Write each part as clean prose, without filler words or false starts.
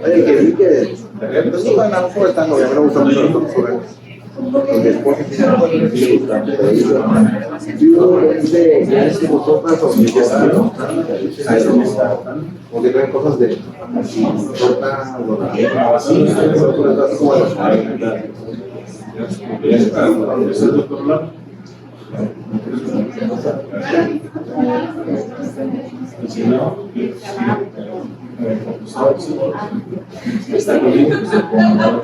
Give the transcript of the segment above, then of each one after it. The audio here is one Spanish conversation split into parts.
Oye, que vi que pues no van a un tango, ya me gusta mucho los foreros. Porque después porque traen cosas de torta, así, como de está bonito que se ponga.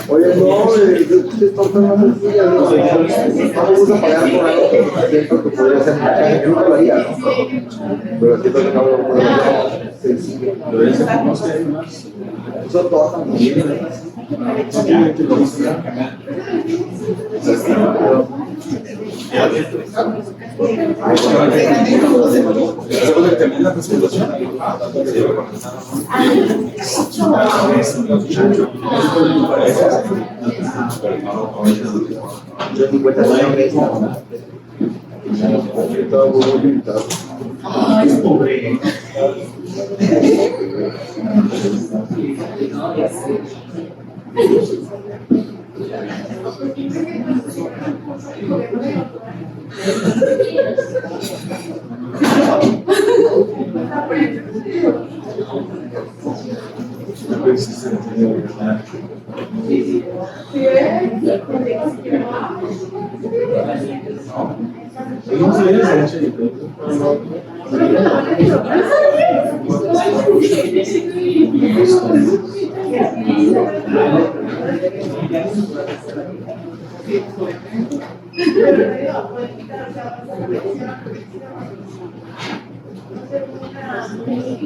Oye, no, vamos a pagar por algo que siento que podría ser yo nunca lo haría, ¿no? Pero siento que no lo puedo hacer sencillo. Eso todo también. Ay, pobre.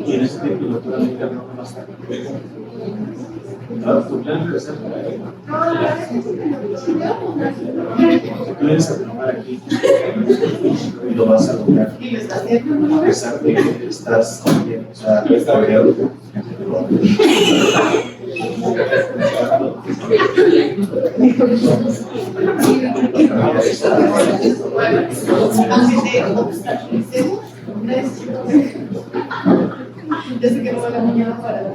¿Tienes titulatura americana con más tu plan es hacer tú vienes a trabajar aquí y lo vas a lograr a pesar de que estás bien, o sea, rodeado de Yo sé que no voy a la mañana para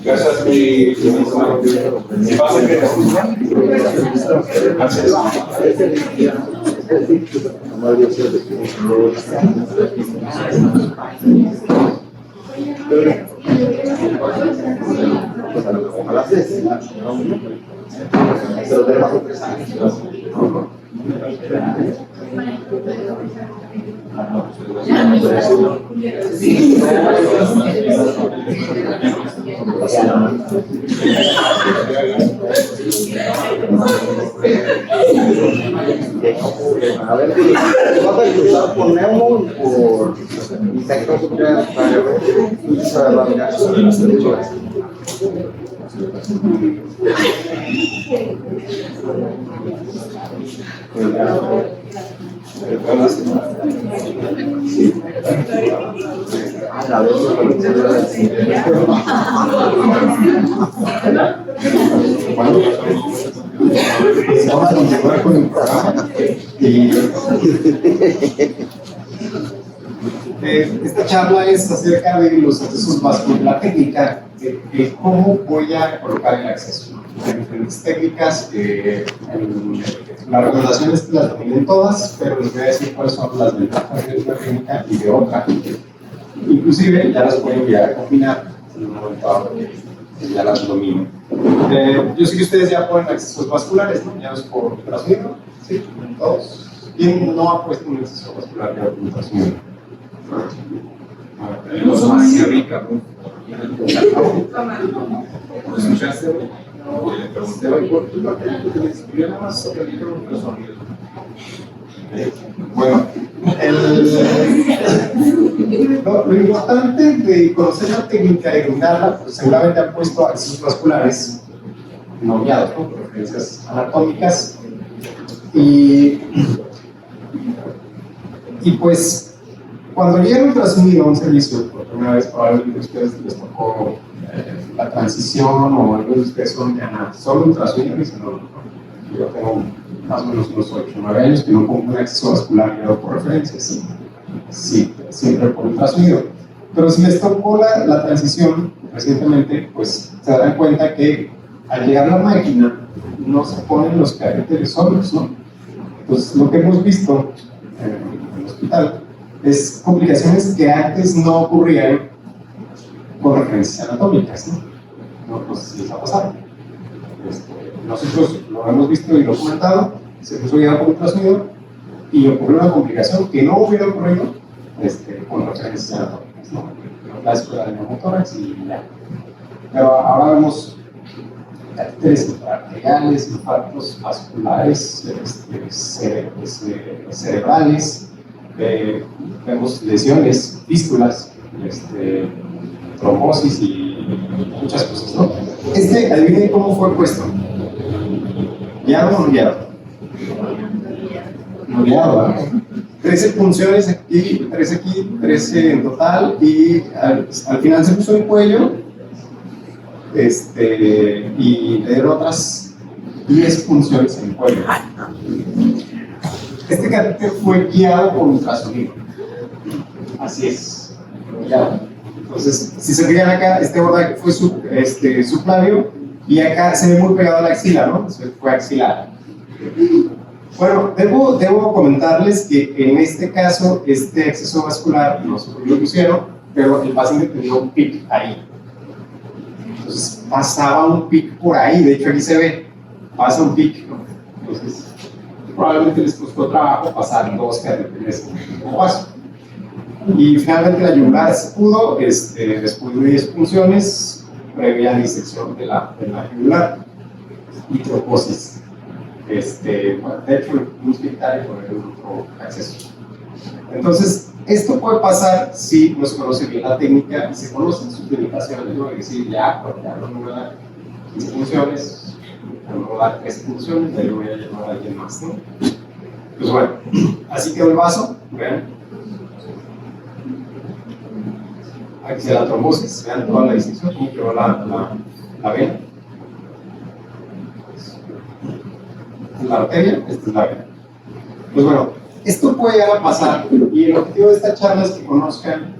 Gracias, mi pase que a ver, vas a cruzar por Nemo y por Insectos Vamos a continuar con el programa. Esta charla es acerca de los accesos vasculares, la técnica de cómo voy a colocar el acceso. Hay diferentes técnicas, las recomendaciones las dominen todas, pero les voy a decir cuáles son las ventajas de una técnica y de otra. Inclusive ya las voy a enviar a combinar en un momento dado que ya las domino. Yo sé que ustedes ya ponen accesos vasculares, ¿no? Ya es por ultrasonido, ¿sí? Todos. ¿Quién no ha puesto un acceso vascular ya por ultrasonido? Tenemos más rica. ¿Lo escuchaste? Le pregunté, ¿por qué no nada más sobre el ultrasonido? Bueno, lo importante de conocer la técnica y dominarla, pues seguramente han puesto accesos vasculares no guiados, ¿no? Por referencias anatómicas. Y pues, cuando llega el ultrasonido a un servicio, por primera vez, probablemente a ustedes les tocó la transición o algunos de ustedes son solo ultrasonido y dicen, no, yo tengo más o menos unos 8 o 9 años que no pongo un acceso vascular guiado por referencias. Sí, siempre por ultrasonido. Pero si les tocó la transición recientemente, pues se darán cuenta que al llegar a la máquina no se ponen los catéteres solos, ¿no? Entonces, lo que hemos visto en el hospital es complicaciones que antes no ocurrían por referencias anatómicas, ¿no? No sé si les ha pasado. Nosotros lo hemos visto y documentado, se puso guiado por ultrasonido y ocurrió una complicación que no hubiera ocurrido con referencias anatómicas, ¿no? La escuela de neumotórax y ya. Pero ahora vemos catéteres intraarteriales, infartos vasculares, cerebrales, vemos lesiones, fístulas, trombosis y muchas cosas, ¿no? Adivinen cómo fue puesto. ¿Guiado o no guiado? No guiado, ¿verdad? 13 funciones aquí, 13 aquí, 13 en total, y al final se puso el cuello, y le dieron otras 10 funciones en el cuello. Este catéter fue guiado por ultrasonido. Así es, guiado. Entonces, si se fijan acá, este borde fue subclavio y acá se ve muy pegado a la axila, ¿no? Fue axilar. Bueno, debo comentarles que en este caso, este acceso vascular nosotros lo pusieron, pero el paciente tenía un pic ahí. Entonces, pasaba un pic por ahí, de hecho aquí se ve, pasa un pic, ¿no? Entonces, probablemente les costó trabajo pasar 2 catéteres como paso. Y finalmente la yugular se pudo, después de 10 funciones, previa disección de la yugular y trombosis. Bueno, de hecho, un hospital y poner otro acceso. Entonces, esto puede pasar si no se conoce bien la técnica y se conocen sus limitaciones, ¿no? Es decir, ya, pues ya no me da 15 funciones, Vamos a dar 3 funciones, de ahí voy a llamar a alguien más, ¿no? Pues bueno, así quedó el vaso, vean. Aquí se da la trombosis, vean toda la distinción, cómo quedó la vena. Esta es la arteria, esta es la vena. Pues bueno, esto puede llegar a pasar, y el objetivo de esta charla es que conozcan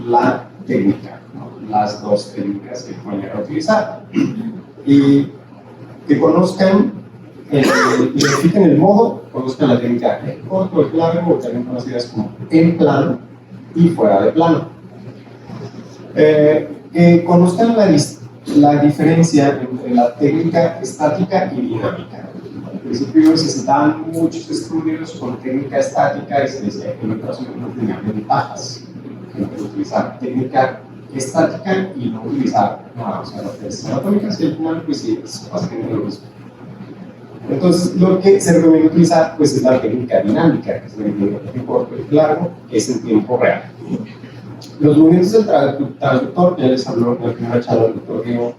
la técnica, ¿no? Las dos técnicas que pueden llegar a utilizar. Y que conozcan, identifiquen el modo, conozcan la técnica en corto, el largo, o también conocidas como en plano y fuera de plano. Que conozcan la diferencia entre la técnica estática y dinámica. Al principio se citaban muchos estudios con técnica estática y se decía que el ultrasonido no tenía ventajas, que utilizar técnica estática y no utilizar nada, o sea, las tesis anatómicas, y al final, pues sí, es básicamente lo mismo. Entonces, lo que se recomienda utilizar, pues, es la técnica dinámica, que es la en corto y largo, que es en tiempo real. Los movimientos del traductor, ya les habló en la primera charla del doctor Diego,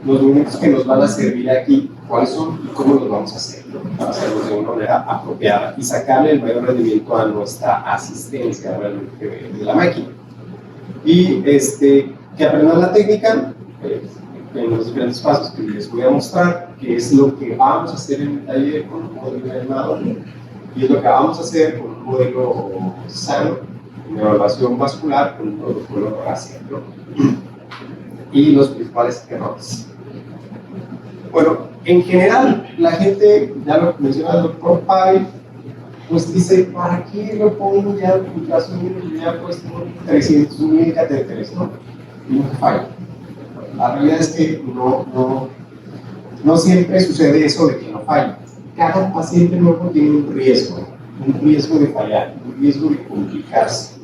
los movimientos que nos van a servir aquí, cuáles son y cómo los vamos a hacer, ¿no? Para hacerlos de una manera apropiada y sacarle el mayor rendimiento a nuestra asistencia realmente de la máquina. Y que aprendan la técnica en los diferentes pasos que les voy a mostrar, que es lo que vamos a hacer en el taller con un modelo animado, y es lo que vamos a hacer con un modelo sano, una evaluación vascular con un protocolo racial, ¿no? Y los principales errores. Bueno, en general, la gente, ya lo menciona el doctor Pavel, pues dice, ¿para qué lo pongo ya en ultrasonido? Ya he puesto 300,000 catéteres, ¿no? Y no falla. La realidad es que no siempre sucede eso de que no falla. Cada paciente nuevo tiene un riesgo de fallar, un riesgo de complicarse.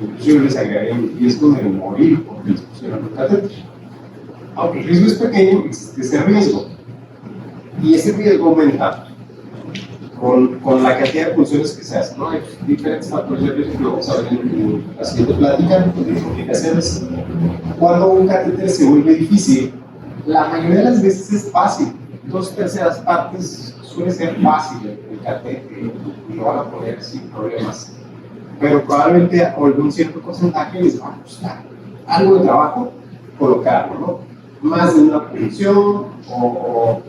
Incluso les agregaría un riesgo de morir porque les pusieron un catéter. Aunque el riesgo es pequeño, existe ese riesgo. Y ese riesgo aumenta con la cantidad de funciones que se hacen, ¿no? Hay diferentes factores de riesgo que vamos a ver en la siguiente plática, de complicaciones. Cuando un catéter se vuelve difícil, la mayoría de las veces es fácil. 2/3 partes suele ser fácil el catéter y lo van a poner sin problemas. Pero probablemente a algún cierto porcentaje les va a costar algo de trabajo colocarlo, ¿no? Más de una punción o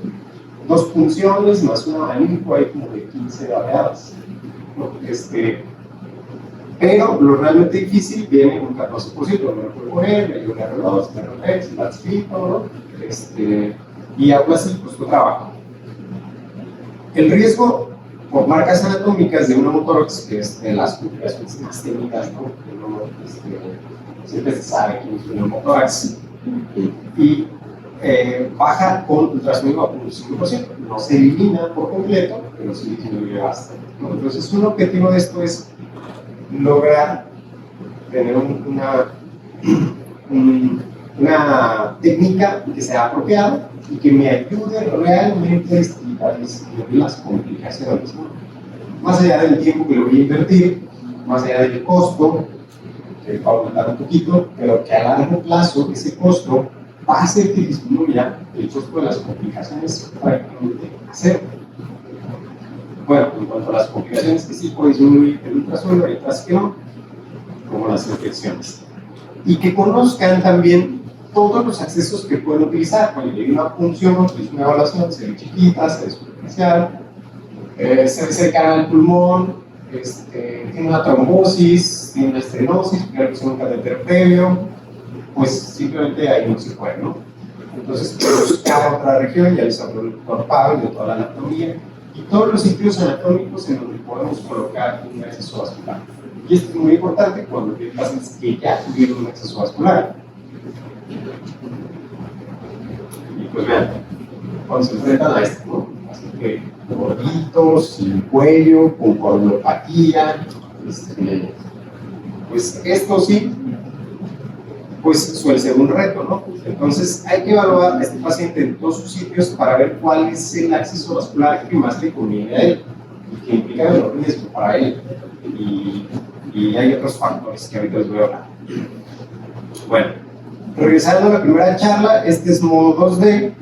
2 punciones más un abanico, hay como de 15 variadas, ¿no? Pero lo realmente difícil viene un 14%, me lo puedo poner, me ayuda a R2, R3, la escrito, ¿no? Y aún así costó trabajo. El riesgo por marcas anatómicas de una motórax, que es de las complicaciones más técnicas, ¿no? Que uno, siempre se sabe quién es una motórax, y baja con ultrasonido a 0.5%. No se elimina por completo, pero sí disminuye bastante, ¿no? Entonces, un objetivo de esto es lograr tener una técnica que sea apropiada y que me ayude realmente a explicar las complicaciones, ¿no? Más allá del tiempo que le voy a invertir, más allá del costo, que va a aumentar un poquito, pero que a largo plazo ese costo va a hacer que disminuya el costo de las complicaciones prácticamente a cero. Bueno, en cuanto a las complicaciones que sí puede disminuir el ultrasonido, hay otras que no, como las infecciones. Y que conozcan también todos los accesos que pueden utilizar. Cuando llegue una punción, es una evaluación, se ve chiquita, se ve superficial, se ve cercana al pulmón, tiene una trombosis, tiene una estenosis, creo que es un catéter previo, pues simplemente ahí no se puede, ¿no? Entonces, buscar otra región, ya les habló el doctor Pablo de toda la anatomía, y todos los sitios anatómicos en donde podemos colocar un acceso vascular. Y esto es muy importante cuando hay pacientes que ya tuvieron un acceso vascular. Y pues vean, cuando se enfrentan a esto, ¿no? Así que gorditos, sin cuello, con coronopatía, pues esto sí, pues suele ser un reto, ¿no? Entonces hay que evaluar a este paciente en todos sus sitios para ver cuál es el acceso vascular que más le conviene a él y que implica menor riesgo para él. Y hay otros factores que ahorita les voy a hablar. Bueno, regresando a la primera charla, este es modo 2D,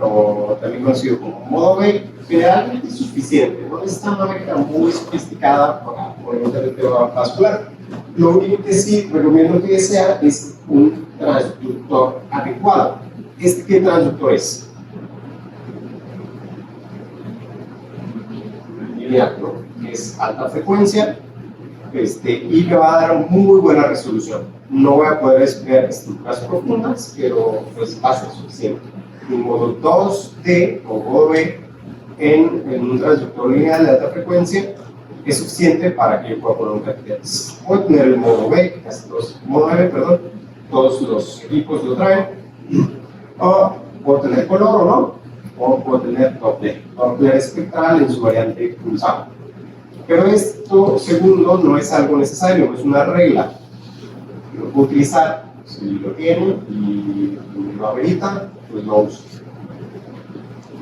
o también conocido como modo B, generalmente es suficiente. No es una máquina muy sofisticada para poder meter el tema vascular. Lo único que sí recomiendo que sea es un transductor adecuado. ¿Qué transductor es? Lineal, ¿no? Es alta frecuencia y me va a dar muy buena resolución. No voy a poder ver estructuras profundas, pero pues va a ser suficiente. Un modo 2D o modo B en un transductor lineal de alta frecuencia es suficiente para que yo pueda poner un catéter. Puedo tener el modo B, casi modo B, perdón, todos los equipos lo traen, o puedo tener color o no, o puedo tener Doppler espectral en su variante pulsado. Pero esto segundo no es algo necesario, no es una regla. Lo puedo utilizar si lo tiene y lo amerita, pues lo uso.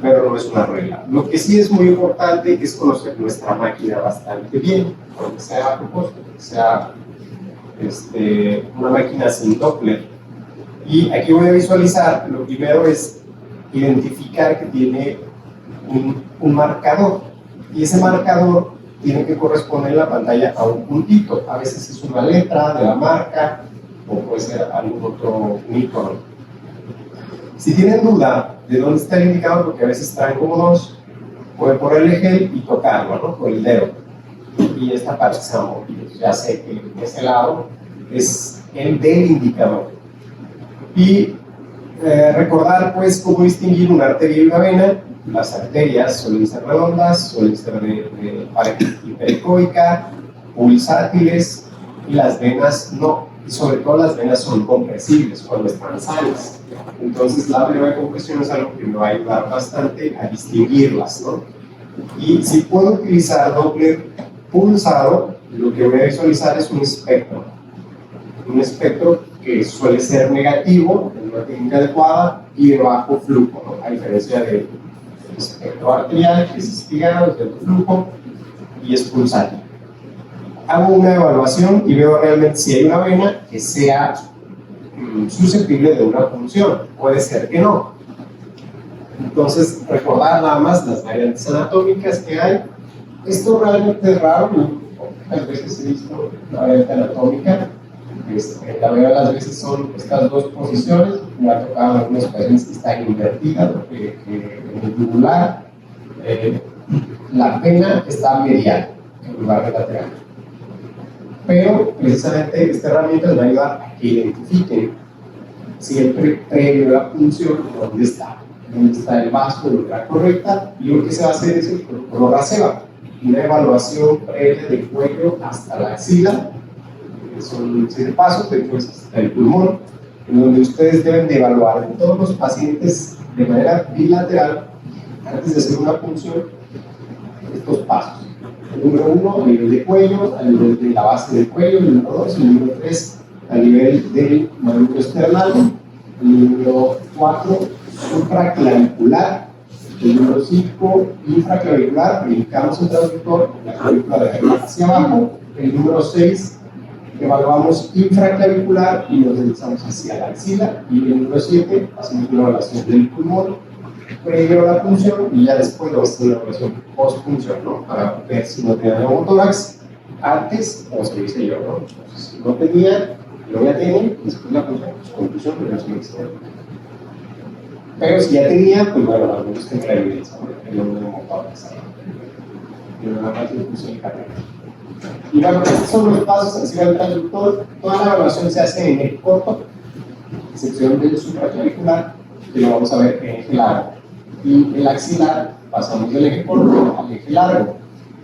Pero no es una regla. Lo que sí es muy importante es conocer nuestra máquina bastante bien, aunque sea a propósito, que sea una máquina sin Doppler. Y aquí voy a visualizar, lo primero es identificar que tiene un marcador, y ese marcador tiene que corresponder en la pantalla a un puntito. A veces es una letra de la marca o puede ser algún otro icono. Si tienen duda de dónde está el indicador, porque a veces traen como dos, pueden poner el eje y tocarlo, ¿no? Con el dedo. Y esta parte se va a mover. Ya sé que ese lado es el del indicador. Y recordar pues cómo distinguir una arteria y una vena. Las arterias suelen ser redondas, suelen ser de pared hiperecoica, pulsátiles, y las venas no. Y sobre todo las venas son compresibles cuando están sanas. Entonces la breve compresión es algo que me va a ayudar bastante a distinguirlas, ¿no? Y si puedo utilizar Doppler pulsado, lo que voy a visualizar es un espectro. Un espectro que suele ser negativo en una técnica adecuada y de bajo flujo, ¿no? A diferencia del espectro arterial, que es espigado, es de alto flujo y es pulsátil. Hago una evaluación y veo realmente si hay una vena que sea susceptible de una punción. Puede ser que no. Entonces, recordar nada más las variantes anatómicas que hay. Esto realmente es raro, ¿no? Pocas veces he visto la variante anatómica. La mayoría de las veces son estas dos posiciones. Me ha tocado en algunos pacientes que están invertidas, porque en el yugular la vena está medial en lugar de lateral. Pero precisamente esta herramienta les va a ayudar a que identifiquen siempre previo a la punción dónde está el vaso de manera correcta, y lo que se va a hacer es el protocolo RACEVA, una evaluación previa del cuello hasta la axila. Son 7 pasos, después hasta el pulmón, en donde ustedes deben de evaluar en todos los pacientes de manera bilateral, antes de hacer una punción, estos pasos. El número 1 a nivel de cuello, a nivel de la base del cuello; el número 2, el número 3 a nivel del maluco esternal; el número 4 supraclavicular; el número 5 infraclavicular, brincamos el transductor, la clavícula de arriba hacia abajo; el número 6 evaluamos infraclavicular y nos deslizamos hacia la axila; y el número 7 hacemos una evaluación del pulmón previo a la punción, y ya después lo hacemos una evaluación post-punción, ¿no? Para ver si no tenía neumotórax antes, como se dice yo, ¿no? Entonces, si no tenía, lo ya tiene, después la punción, pues conclusión, pero no se me existe. Pero si ya tenía, pues bueno, al menos tendrá evidencia, ¿no? Que no neumotórax. Y una parte de punción y carrera. Y bueno, estos son los pasos hacia el transductor. Toda la evaluación se hace en el corto, excepción del supraclavicular, que lo vamos a ver en eje largo. Y el axilar pasamos del eje corto al eje largo.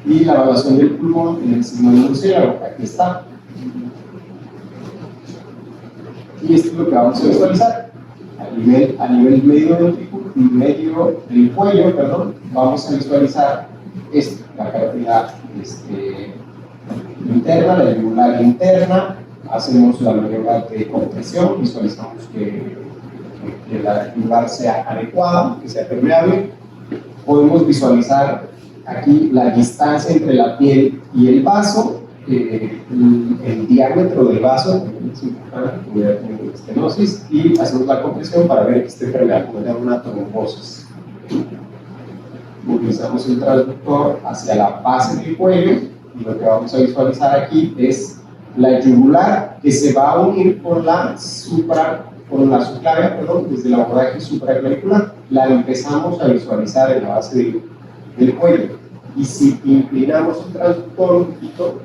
Y la evaluación del pulmón en el signo de murciélago, aquí está. Y esto es lo que vamos a visualizar. A nivel medio del cuello, perdón, vamos a visualizar esto, la carótida interna, la yugular interna. Hacemos la maniobra de compresión, visualizamos que la yugular sea adecuada, que sea permeable. Podemos visualizar aquí la distancia entre la piel y el vaso, el diámetro del vaso, es importante, pudiera tener estenosis, y hacemos la compresión para ver que esté permeable, puede dar una trombosis. Movilizamos el transductor hacia la base del cuello y lo que vamos a visualizar aquí es la yugular que se va a unir con la subclavia, desde el abordaje supraclavicular. La empezamos a visualizar en la base del cuello. Y si inclinamos el transductor un poquito,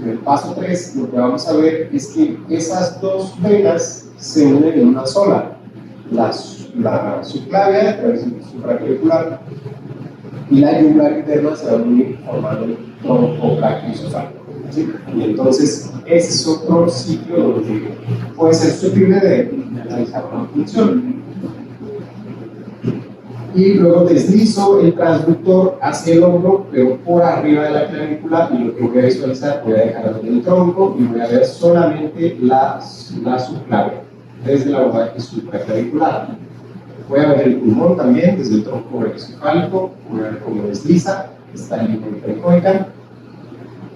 en el paso 3, lo que vamos a ver es que esas dos venas se unen en una sola. La subclavia a través del supraclavicular y la yugular interna se van a unir formando el tronco brachiosofágico. ¿Sí? Y entonces ese es otro sitio donde puede ser susceptible de realizar una función. Y luego deslizo el transductor hacia el hombro, pero por arriba de la clavícula, y lo que voy a visualizar, voy a dejar el tronco y voy a ver solamente la subclavia desde la abordaje supraclavicular. Voy a ver el pulmón también desde el tronco brachiocefálico, voy a ver cómo desliza esta línea pericoica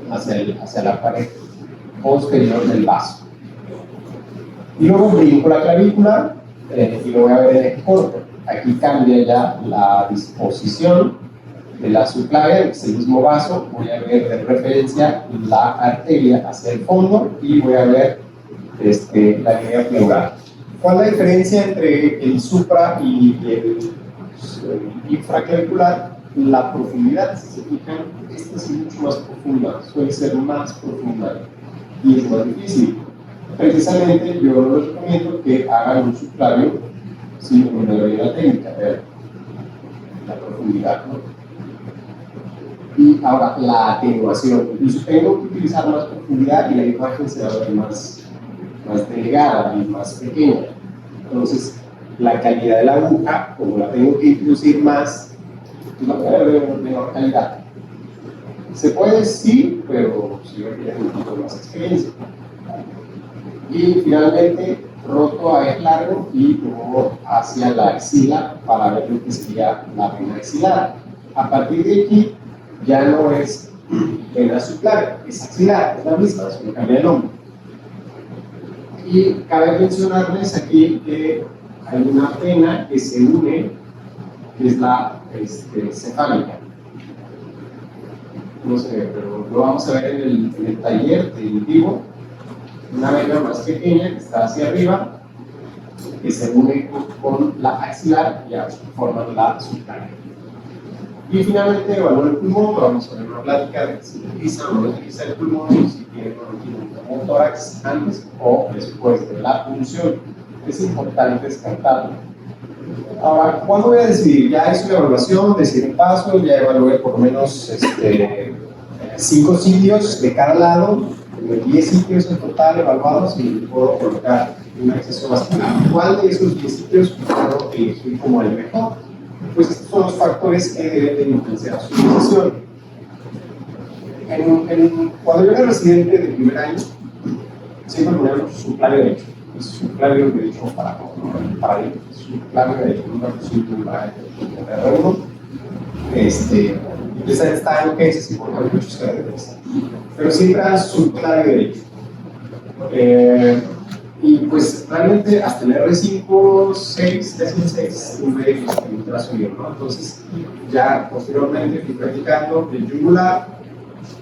hacia la pared posterior del vaso. Y luego brinco la clavícula y lo voy a ver en eje corto. Aquí cambia ya la disposición de la subclavia, es el mismo vaso. Voy a ver de referencia la arteria hacia el fondo y voy a ver la línea pleural. ¿Cuál es la diferencia entre el supra y el infraclavicular? La profundidad, si se fijan, esta es mucho más profunda, suele ser más profunda y es más difícil. Precisamente yo les recomiendo que hagan un subclavio sin una la técnica, la profundidad, ¿no? Y ahora la atenuación, incluso tengo que utilizar más profundidad y la imagen se va a ver más delgada y más pequeña. Entonces, la calidad de la aguja, como la tengo que introducir más, no voy a ver de menor calidad. Se puede, sí, pero sí requiere un poquito más experiencia. Y finalmente, roto a eje largo y luego hacia la axila para ver lo que sería la vena axilar. A partir de aquí, ya no es vena subclavia, es axilar, es la misma, solo cambia el nombre. Y cabe mencionarles aquí que hay una vena que se une, que es la cefálica. No sé, pero lo vamos a ver en el taller de vivo. Una vena más pequeña que está hacia arriba, que se une con la axilar y forman la subclavia. Y finalmente, evaluar el pulmón. Vamos a ver una plática de si utiliza o no utiliza el pulmón, si tiene conocimiento como tórax antes o después de la punción. Es importante descartarlo. Ahora, ¿cuándo voy a decidir? Ya hice una evaluación, decidí un paso, ya evalué por lo menos 5 sitios de cada lado, 10 sitios en total evaluados y puedo colocar un acceso vascular. ¿Cuál de esos 10 sitios puedo elegir como el mejor? Pues estos son los factores que deben de influenciar su decisión. Cuando yo era residente de primer año, siempre poníamos subclavio derecho. Subclavio derecho para paradigma. Subclavio derecho, una posición para el uno. Está en cases y por muchos caracteres. Pero siempre era subclavio derecho. Y pues realmente hasta el R5, 6, casi 6, tuve un trazo bien, ¿no? Entonces ya posteriormente fui practicando el yugular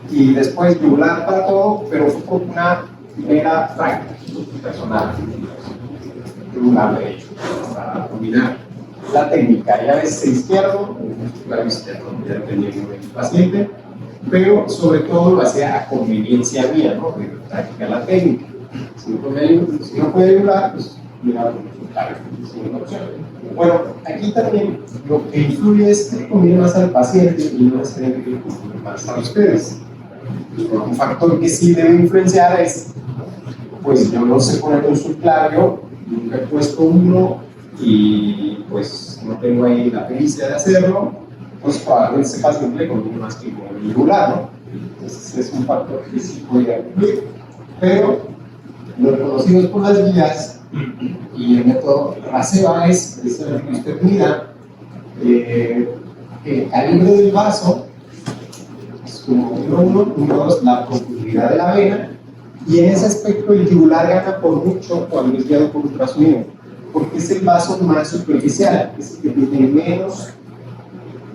y después yugular para todo, pero fue como una primera práctica personal. Yugular derecho, para dominar la técnica. Ya ves izquierdo, claro izquierdo, ya dependiendo del paciente, pero sobre todo lo hacía a conveniencia mía, ¿no? De practicar la técnica. Si no puede ayudar, pues mira, sin opción. Bueno, aquí también lo que influye es que conviene más al paciente y no necesariamente más a ustedes. Un factor que sí debe influenciar es, pues yo no sé poner un subclavio, nunca he puesto uno y pues no tengo ahí la pericia de hacerlo, pues probablemente ese paciente le conviene más que con el yugular, ¿no? Entonces es un factor que sí podría influir, pero lo reconocidos por las guías y el método RACEBA es precisamente que usted mida el calibre del vaso, es como número 1, número 2, la profundidad de la vena, y en ese aspecto el yugular gana por mucho cuando es guiado por ultrasonido, porque es el vaso más superficial, es el que tiene menos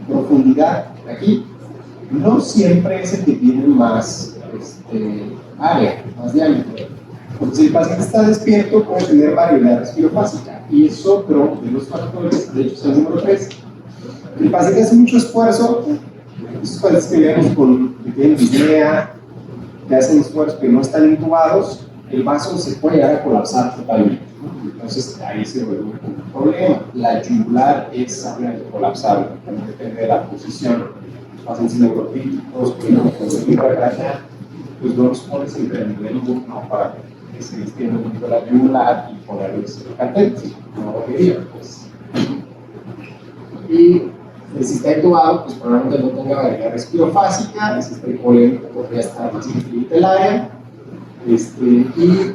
profundidad aquí no siempre es el que tiene más área, más diámetro. Porque si el paciente está despierto, puede tener variabilidad respirofásica, y es otro de los factores, de hecho es el número 3. El paciente hace mucho esfuerzo, esos pacientes que vemos que tienen disnea, que hacen esfuerzos que no están intubados, el vaso se puede llegar a colapsar totalmente, ¿no? Entonces ahí se vuelve un problema. La yugular es ampliamente colapsable, depende de la posición. Pacientes neurotípicos, que no pueden pues no los pones en el nivel 1, ¿no? Para que se extienda un poquito la yugular y ponerles el catéter, no debería, pues. Y si está intubado, pues probablemente no tenga variabilidad respirofásica, si está hipovolémico podría estar más infeliz el área, y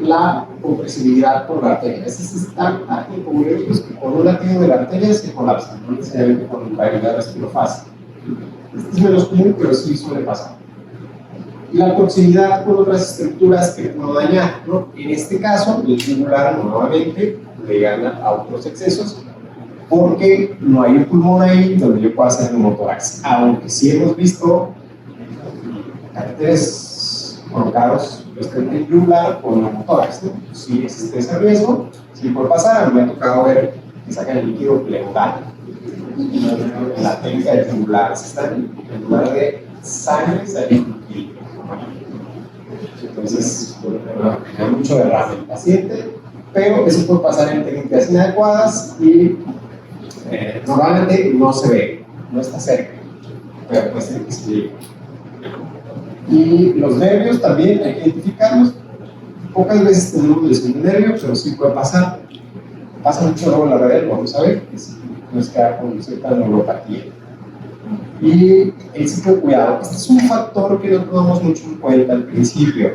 la compresibilidad por la arteria. Estos están tan hipovolémicos que con un latido de la arteria se colapsan, no necesariamente con variabilidad respirofásica. Este es menos común, pero sí suele pasar. Y la proximidad con otras estructuras que puedo dañar, ¿no? En este caso, el yugular nuevamente le gana a otros excesos, porque no hay un pulmón ahí donde yo pueda hacer neumotórax, aunque sí hemos visto catéteres colocados en yugular con neumotórax, ¿no? Sí existe ese riesgo, sí puede pasar. Me ha tocado ver que sacan el líquido pleural en la técnica de yugular, en lugar de sangre sale líquido. Entonces, bueno, hay mucho derrame en el paciente, pero eso puede pasar en técnicas inadecuadas y normalmente no se ve, no está cerca, pero puede ser que se llegue. Y los nervios también hay que identificarlos. Pocas veces tenemos lesión de nervio, pero sí puede pasar. Pasa mucho luego en la red, vamos a ver, que sí, nos queda con cierta neuropatía. Y el ciclo de cuidado, este es un factor que no tomamos mucho en cuenta al principio.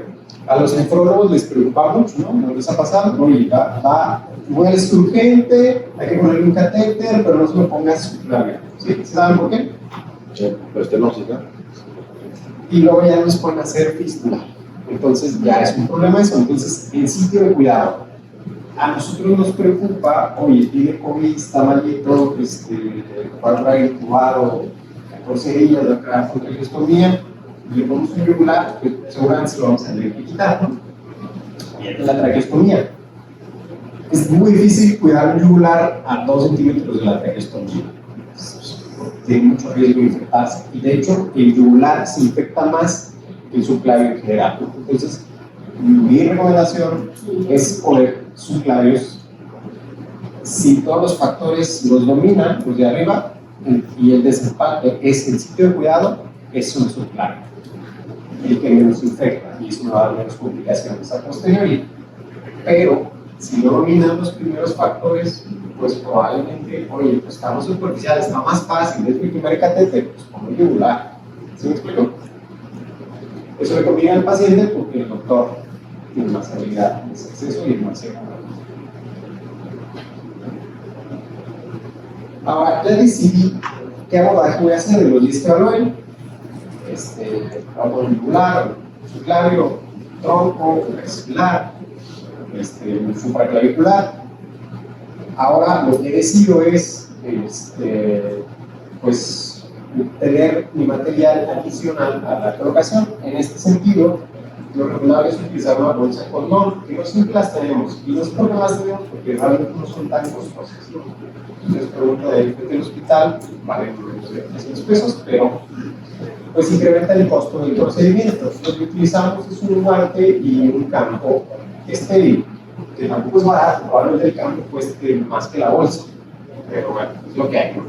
A los nefrólogos les preocupa mucho, ¿no? ¿No les ha pasado? Oye, igual es urgente, hay que ponerle un catéter, pero no se lo pongas subclavia. ¿Sí? ¿Saben por qué? Pero estenosis, ¿no? Y luego ya nos pueden hacer fístula. Entonces ya es un problema eso. Entonces, el sitio de cuidado. A nosotros nos preocupa, oye, tiene COVID, está malito, va a traer intubado 14 días de acá con traqueostomía, y le ponemos un yugular, que seguramente se lo vamos a tener que quitar, ¿no? Y la traqueostomía. Es muy difícil cuidar un yugular a 2 centímetros de la traqueostomía. Tiene mucho riesgo de infectarse. Y de hecho, el yugular se infecta más que el subclavio en general. Entonces, mi recomendación es poner subclavios si todos los factores los dominan, los de arriba, y el desempate es el sitio de cuidado, es un subclavio, el que menos infecta, y eso no va a dar menos complicaciones a posteriori. Pero si no dominan los primeros factores, pues probablemente, oye, pues estamos superficiales, está más fácil, es mi primer catéter, pues pongo el yugular. ¿Sí me explico? Eso le conviene al paciente porque el doctor tiene más habilidad en ese acceso y es más seguro. Ahora, ya decidí qué abordaje voy a hacer de los 10 que evalué. Voy a poner yugular, subclavio, tronco, axilar, supraclavicular. Ahora lo que decido es pues tener mi material adicional a la colocación. En este sentido, lo recomendable es utilizar una bolsa de condón, que no siempre las tenemos, y no es porque las tenemos porque realmente no son tan costosas, ¿no? Entonces, pregunta del hospital, vale 300 pesos, pero pues incrementa el costo del procedimiento. Lo que utilizamos es un guante y un campo estéril, que tampoco es barato, probablemente el campo cueste más que la bolsa, pero bueno, es lo que hay, ¿no?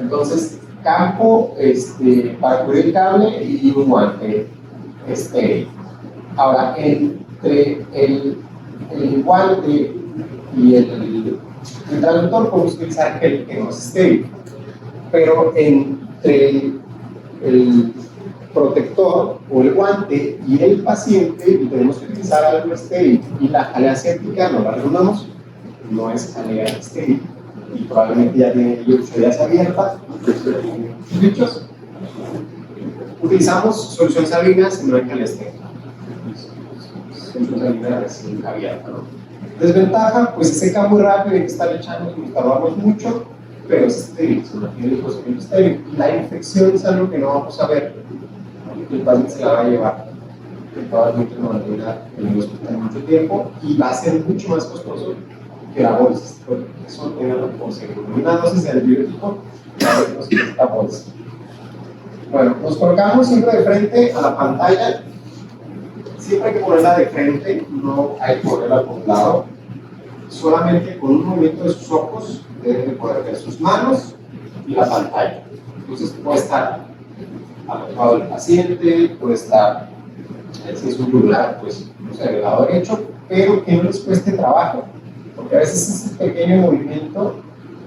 Entonces, campo para cubrir el cable y un guante estéril. Ahora, entre el guante y el traductor podemos utilizar gel que no es estéril, pero entre el protector o el guante y el paciente tenemos que utilizar algo estéril, y la jalea séptica no la recomendamos, no es jalea estéril y probablemente ya tiene 8 días abierta, muchos bichos. Utilizamos solución salina si no hay jalea estéril, solución salina recién abierta, ¿no? Desventaja, pues se seca muy rápido, hay que estar echando, nos tardamos mucho. pero es estéril, se mantiene el procedimiento estéril. La infección es algo que no vamos a ver, el paciente se la va a llevar, que probablemente no va a tener en el hospital mucho tiempo y va a ser mucho más costoso que la bolsa, porque eso tiene por seguro. Una dosis de antibiótico, la dosis de esta bolsa. Bueno, nos colocamos siempre de frente a la pantalla. Siempre hay que ponerla de frente, no hay que ponerla por un lado. Solamente con un movimiento de sus ojos deben de poder ver sus manos y la pantalla. Entonces puede estar al lado del paciente, puede estar sin su lugar, pues no sé, del lado derecho, pero que no les cueste trabajo, porque a veces ese pequeño movimiento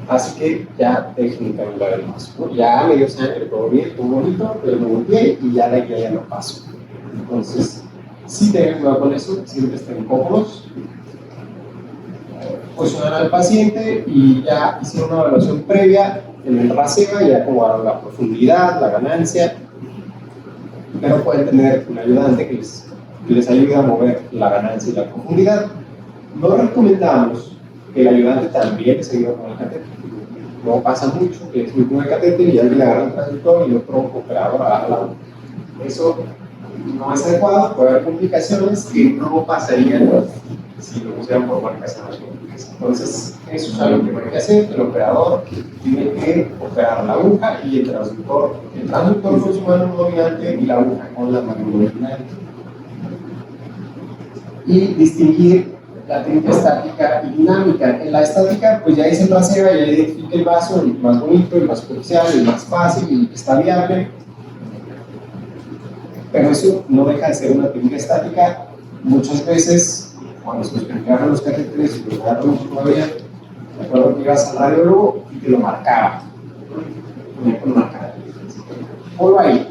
hace que ya dejen de caminar el vaso, ¿no? Ya medio sangre, todo bien, todo bonito, pero me volteé y ya la guía ya no paso. Entonces, sí tengan cuidado con eso, siempre estén cómodos. Posicionar al paciente y ya hicieron una evaluación previa en el RASEBA, ya acomodaron la profundidad, la ganancia, pero pueden tener un ayudante que les ayude a mover la ganancia y la profundidad. No recomendamos que el ayudante también les ayude con el catéter. No pasa mucho que es muy buen catéter y alguien le agarra el transductor y otro operador agarra la boca. Eso no es adecuado, puede haber complicaciones que no pasarían si lo pusieran por marcas anatómicas. Entonces, eso es algo que no hay que hacer. El operador tiene que operar la aguja y el transductor con su mano dominante y la aguja con la mano dominante. Y distinguir la técnica estática y dinámica. En la estática, pues ya hice el RASEBA, ya identifique el vaso, el más bonito, el más superficial, el más fácil, el que está viable. Pero eso no deja de ser una técnica estática. Muchas veces, cuando se nos pegaron los catéteres y los agarramos todavía, me acuerdo que ibas al radiólogo y te lo marcaba. Ponía marcar. Ponlo ahí.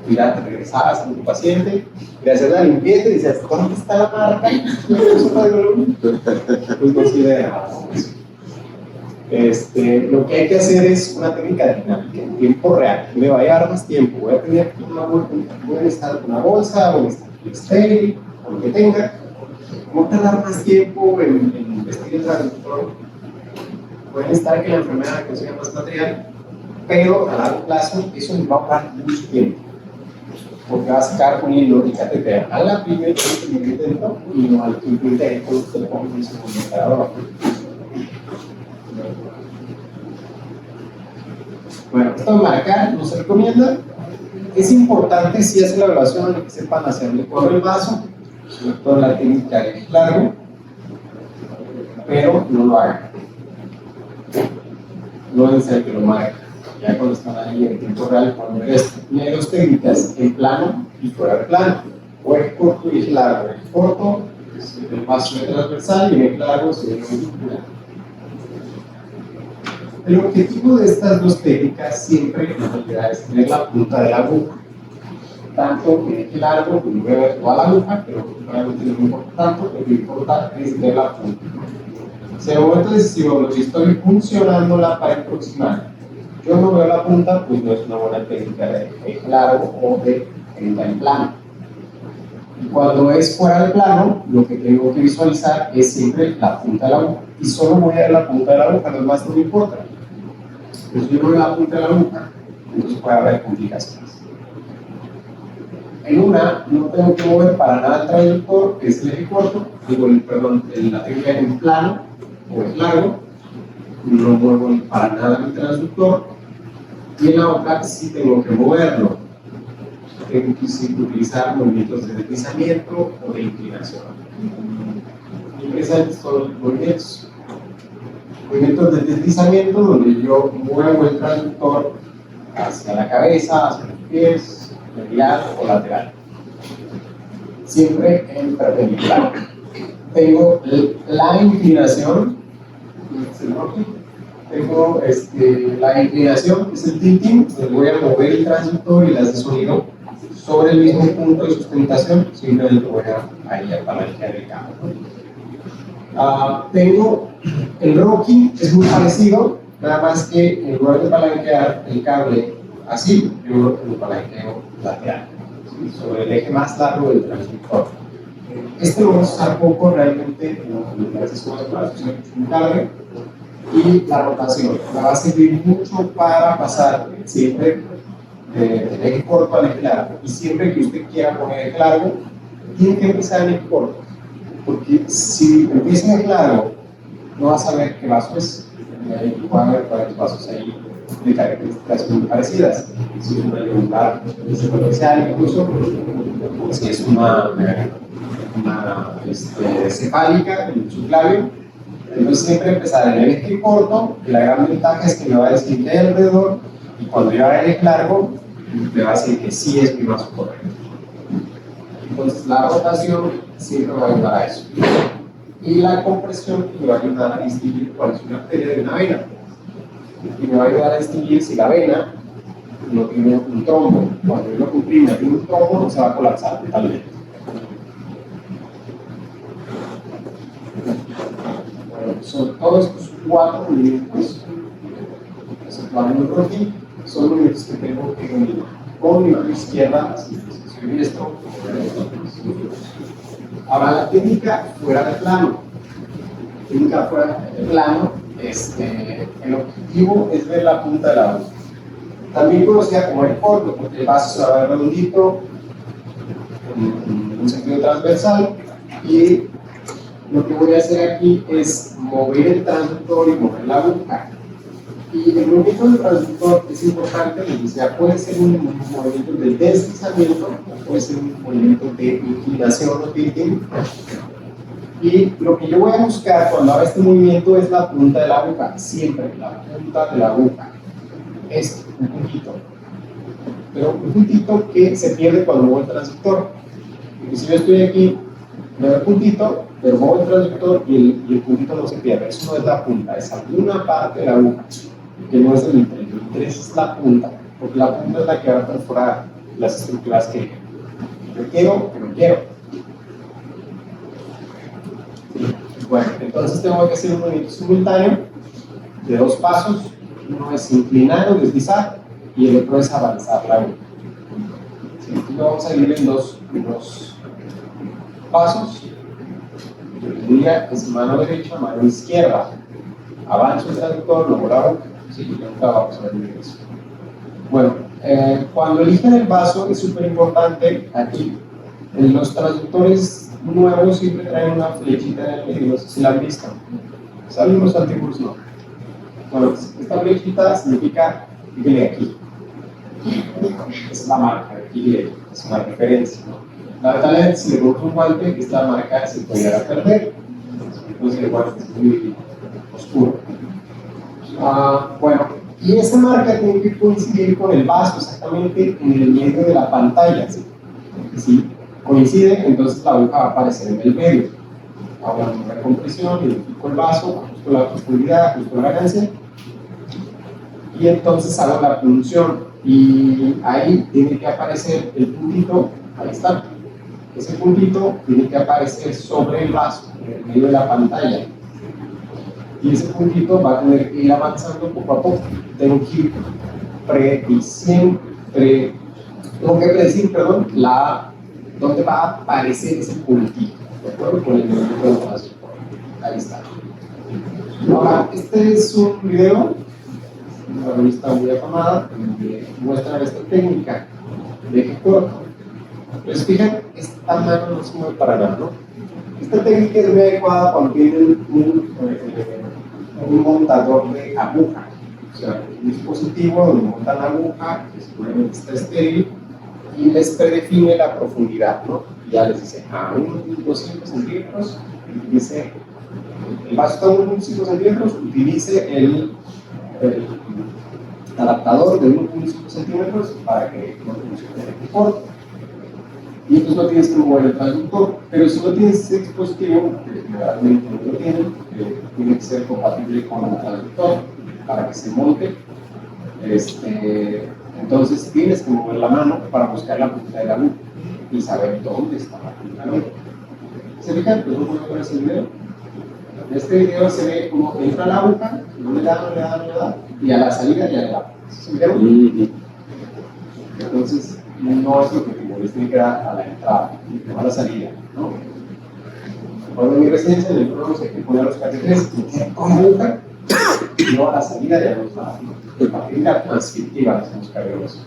Y ya te regresabas con tu paciente, le hacías la limpieza y decías, ¿dónde está la marca? Pues no sirve de nada. Lo que hay que hacer es una técnica dinámica en tiempo real. Me va a llevar más tiempo. Voy a tener voy a necesitar una bolsa, o estéril, o lo que tenga. Voy a tardar más tiempo en vestir el traductor. Puede necesitar que la enfermera consiga más material, pero a largo plazo eso nos va a ahorrar mucho tiempo. Porque vas a sacar poniendo el catéter a la primer intento y no al quinto intento que le pongo en su comunicador. Bueno, esto de marcar no se recomienda. Es importante si hacen la evaluación que sepan hacerle correr el vaso, sobre todo en la técnica de largo, pero no lo hagan. No deben ser que lo marquen. Ya cuando están ahí en tiempo real, cuando esto. Y hay dos técnicas, en plano y fuera de plano. O eje corto y eje largo. Eje corto es el vaso transversal y el eje largo es el longitudinal. El objetivo de estas dos técnicas siempre en realidad es tener la punta de la aguja. Tanto en eje largo, que no voy a ver toda la aguja, pero realmente no importa tanto, lo que importa es tener la punta. Si en el momento decisivo si estoy funcionando la pared proximal, yo no veo la punta, pues no es una buena técnica de eje largo o de técnica en plano. Y cuando es fuera de plano, lo que tengo que visualizar es siempre la punta de la aguja. Y solo voy a ver la punta de la aguja, los más no me importa. Entonces yo no veo la punta de la aguja, entonces puede haber complicaciones. En una, no tengo que mover para nada el transductor, que es el eje corto, la técnica en plano o es largo, no muevo para nada el transductor, y en la otra sí tengo que moverlo. Tengo que utilizar movimientos de deslizamiento o de inclinación. Interesantes son los movimientos de deslizamiento, donde yo muevo el transductor hacia la cabeza, hacia los pies, medial o lateral. Siempre en perpendicular. Tengo la inclinación, tengo la inclinación, que es el tilting, donde voy a mover el transductor y las de sonido sobre el mismo punto de sustentación, simplemente voy a ahí a palanquear el cable. Tengo el rocking, es muy parecido, nada más que en lugar de palanquear el cable así, yo lo palanqueo lateral, ¿sí? Sobre el eje más largo del transductor. Lo vamos a usar poco realmente en las escuelas para usar un cable, Y la rotación, la va a servir mucho para pasar siempre del eje corto al eje largo. Y siempre que usted quiera poner eje largo, tiene que empezar en eje corto. Porque si empieza en eje largo, no va a saber qué vaso es. Y va a haber varios vasos ahí de características muy parecidas. Si es una irregular, superficial, incluso, si es una cefálica, el subclavio. Entonces siempre empezar en el eje corto, que la gran ventaja es que me va a decir que hay alrededor, y cuando yo haga el eje largo, me va a decir que sí es mi vaso correcto. Entonces la rotación siempre me va a ayudar a eso. Y la compresión me va a ayudar a distinguir cuál es una arteria de una vena. Y me va a ayudar a distinguir si la vena no tiene un trombo. Cuando yo lo comprime tiene un trombo, no se va a colapsar totalmente. Bueno, son todos estos 4 movimientos. Exceptuando el aquí, son movimientos que tengo que unir con mi mano izquierda, así que soy diestro. Ahora la técnica fuera de plano. Técnica fuera de plano, el objetivo es ver la punta de la aguja. También conocida como el corto, porque el vaso se va a ver redondito, en un sentido transversal, y lo que voy a hacer aquí es mover el transductor y mover la aguja. Y el movimiento del transductor es importante, o sea, puede ser un movimiento de deslizamiento, puede ser un movimiento de inclinación o tilting. Y lo que yo voy a buscar cuando haga este movimiento es la punta de la aguja, siempre la punta de la aguja. Un puntito. Pero un puntito que se pierde cuando muevo el transductor. Porque si yo estoy aquí, me doy el puntito, pero muevo el transductor y el puntito no se pierde. Eso no es la punta, es alguna parte de la aguja, que no es el interés. El interés es la punta, porque la punta es la que va a perforar las estructuras que yo quiero, que no quiero. Bueno, entonces tengo que hacer un movimiento simultáneo de 2 pasos. Uno es inclinar o deslizar y el otro es avanzar la aguja. ¿Sí? Entonces lo vamos a dividir en dos pasos. Yo diría es mano derecha, mano izquierda. Avanzo el transductor, luego la aguja. Sí, nunca vamos a ver eso. Bueno, cuando eligen el vaso es súper importante aquí. En los transductores nuevos siempre traen una flechita en el medio, no sé si la han visto. ¿Saben los antiguos? No. Bueno, esta flechita significa fíjale aquí. Es la marca de fíjale, es una referencia, ¿no? Lamentablemente, si le corto un guante, esta marca se puede llegar a perder. Entonces, el guante es muy oscuro. Bueno, y esa marca tiene que coincidir con el vaso exactamente en el medio de la pantalla. ¿Sí? Si coincide, entonces la aguja va a aparecer en el medio. Ahora, la compresión, identifico el vaso, ajusto la profundidad, ajusto la ganancia, y entonces hago la punción. Y ahí tiene que aparecer el puntito, ahí está. Ese puntito tiene que aparecer sobre el vaso, en el medio de la pantalla. Y ese puntito va a tener que ir avanzando poco a poco. Tengo que ir predecir, dónde va a aparecer ese puntito. ¿De acuerdo? Con el movimiento del vaso. Ahí está. Ahora, este es un video, una revista muy afamada, que muestra esta técnica de eje corto. Pues fíjense, esta mano no se mueve para nada, ¿no? Esta técnica es muy adecuada cuando tienen un montador de aguja. O sea, un dispositivo donde montan la aguja, que seguramente está estéril, y les predefine la profundidad, ¿no? Y ya les dice, a 1.5 centímetros, utilice, el vaso está a 1.5 centímetros, utilice el adaptador de 1.5 centímetros para que no funcione el corto. Y entonces no tienes que mover el transductor, pero si no tienes ese dispositivo, que generalmente no lo tienen, tiene que ser compatible con el transductor para que se monte. Entonces tienes que mover la mano para buscar la punta de la aguja y saber dónde está la punta de la aguja. ¿Se fijan? Pues no puedo ver ese video. En este video se ve cómo entra la aguja, no le da, y a la salida ya le da. ¿Se fijaron? Entonces, no es lo que les tiene que dar a la entrada, no a la salida, ¿no? Cuando en mi residencia, en el programa se hay que poner los catéteres con aguja y luego a la salida ya nos da la técnica transcriptiva, decimos cardiológica.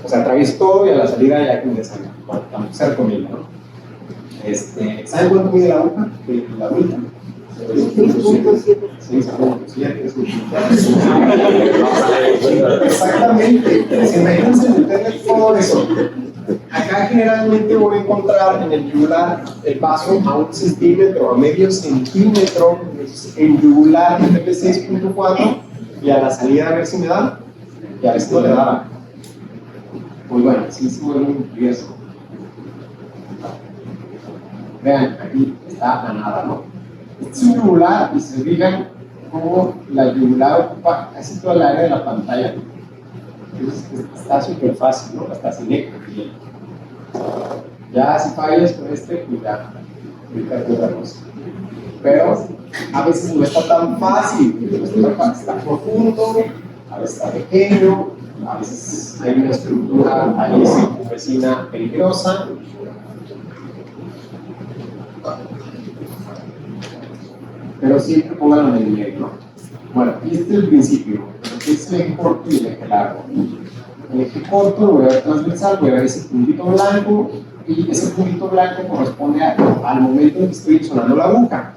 O sea, atravieso todo y a la salida ya que me deshaga. Bueno, tampoco se recomienda, ¿no? ¿Saben cuánto mide la aguja? La vuelta. 6.7. Exactamente. Imagínense meterle todo eso. Acá generalmente voy a encontrar en el yugular el vaso a 1 centímetro, a medio centímetro, en yugular meterle 6.4 y a la salida a ver si me da, y a ver si no le daba. Pues bueno, sí se vuelve un riesgo. Vean, aquí está a nada, ¿no? Este es un yugular y se fijan cómo la yugular ocupa casi toda la área de la pantalla. Entonces está súper fácil, ¿no? Hasta sin eco. Ya si fallas con pues ya, ahorita otra cosa. Pero a veces no está tan fácil, está profundo, a veces está pequeño, a veces hay una estructura ahí vecina peligrosa. Pero siempre pónganlo en el medio, ¿no? Bueno, y este es el principio, es el eje corto y el eje largo. El eje corto lo voy a ver transversal, voy a ver ese puntito blanco, y ese puntito blanco corresponde al momento en que estoy sonando la aguja.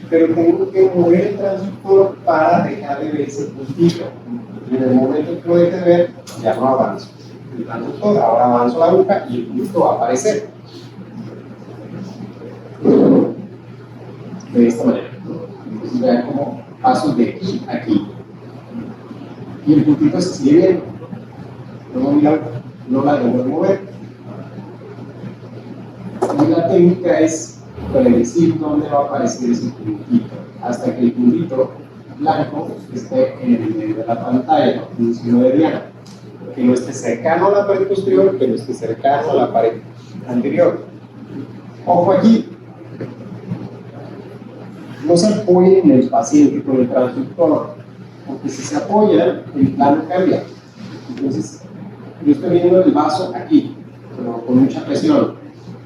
Pero tengo que mover el transductor para dejar de ver ese puntito. Y en el momento en que lo deje de ver, ya no avanzo el transductor, ahora avanzo la aguja y el puntito va a aparecer. De esta manera. Entonces vean cómo paso de aquí a aquí. Y el puntito se sigue viendo. No la debo mover. Y la técnica es predecir dónde va a aparecer ese puntito, hasta que el puntito blanco esté en el medio de la pantalla, en un signo de diana. Que no esté cercano a la pared posterior, que no esté cercano a la pared anterior. Ojo aquí. No se apoye en el paciente con el transductor, porque si se apoya, el plano cambia. Entonces, yo estoy viendo el vaso aquí, pero con mucha presión.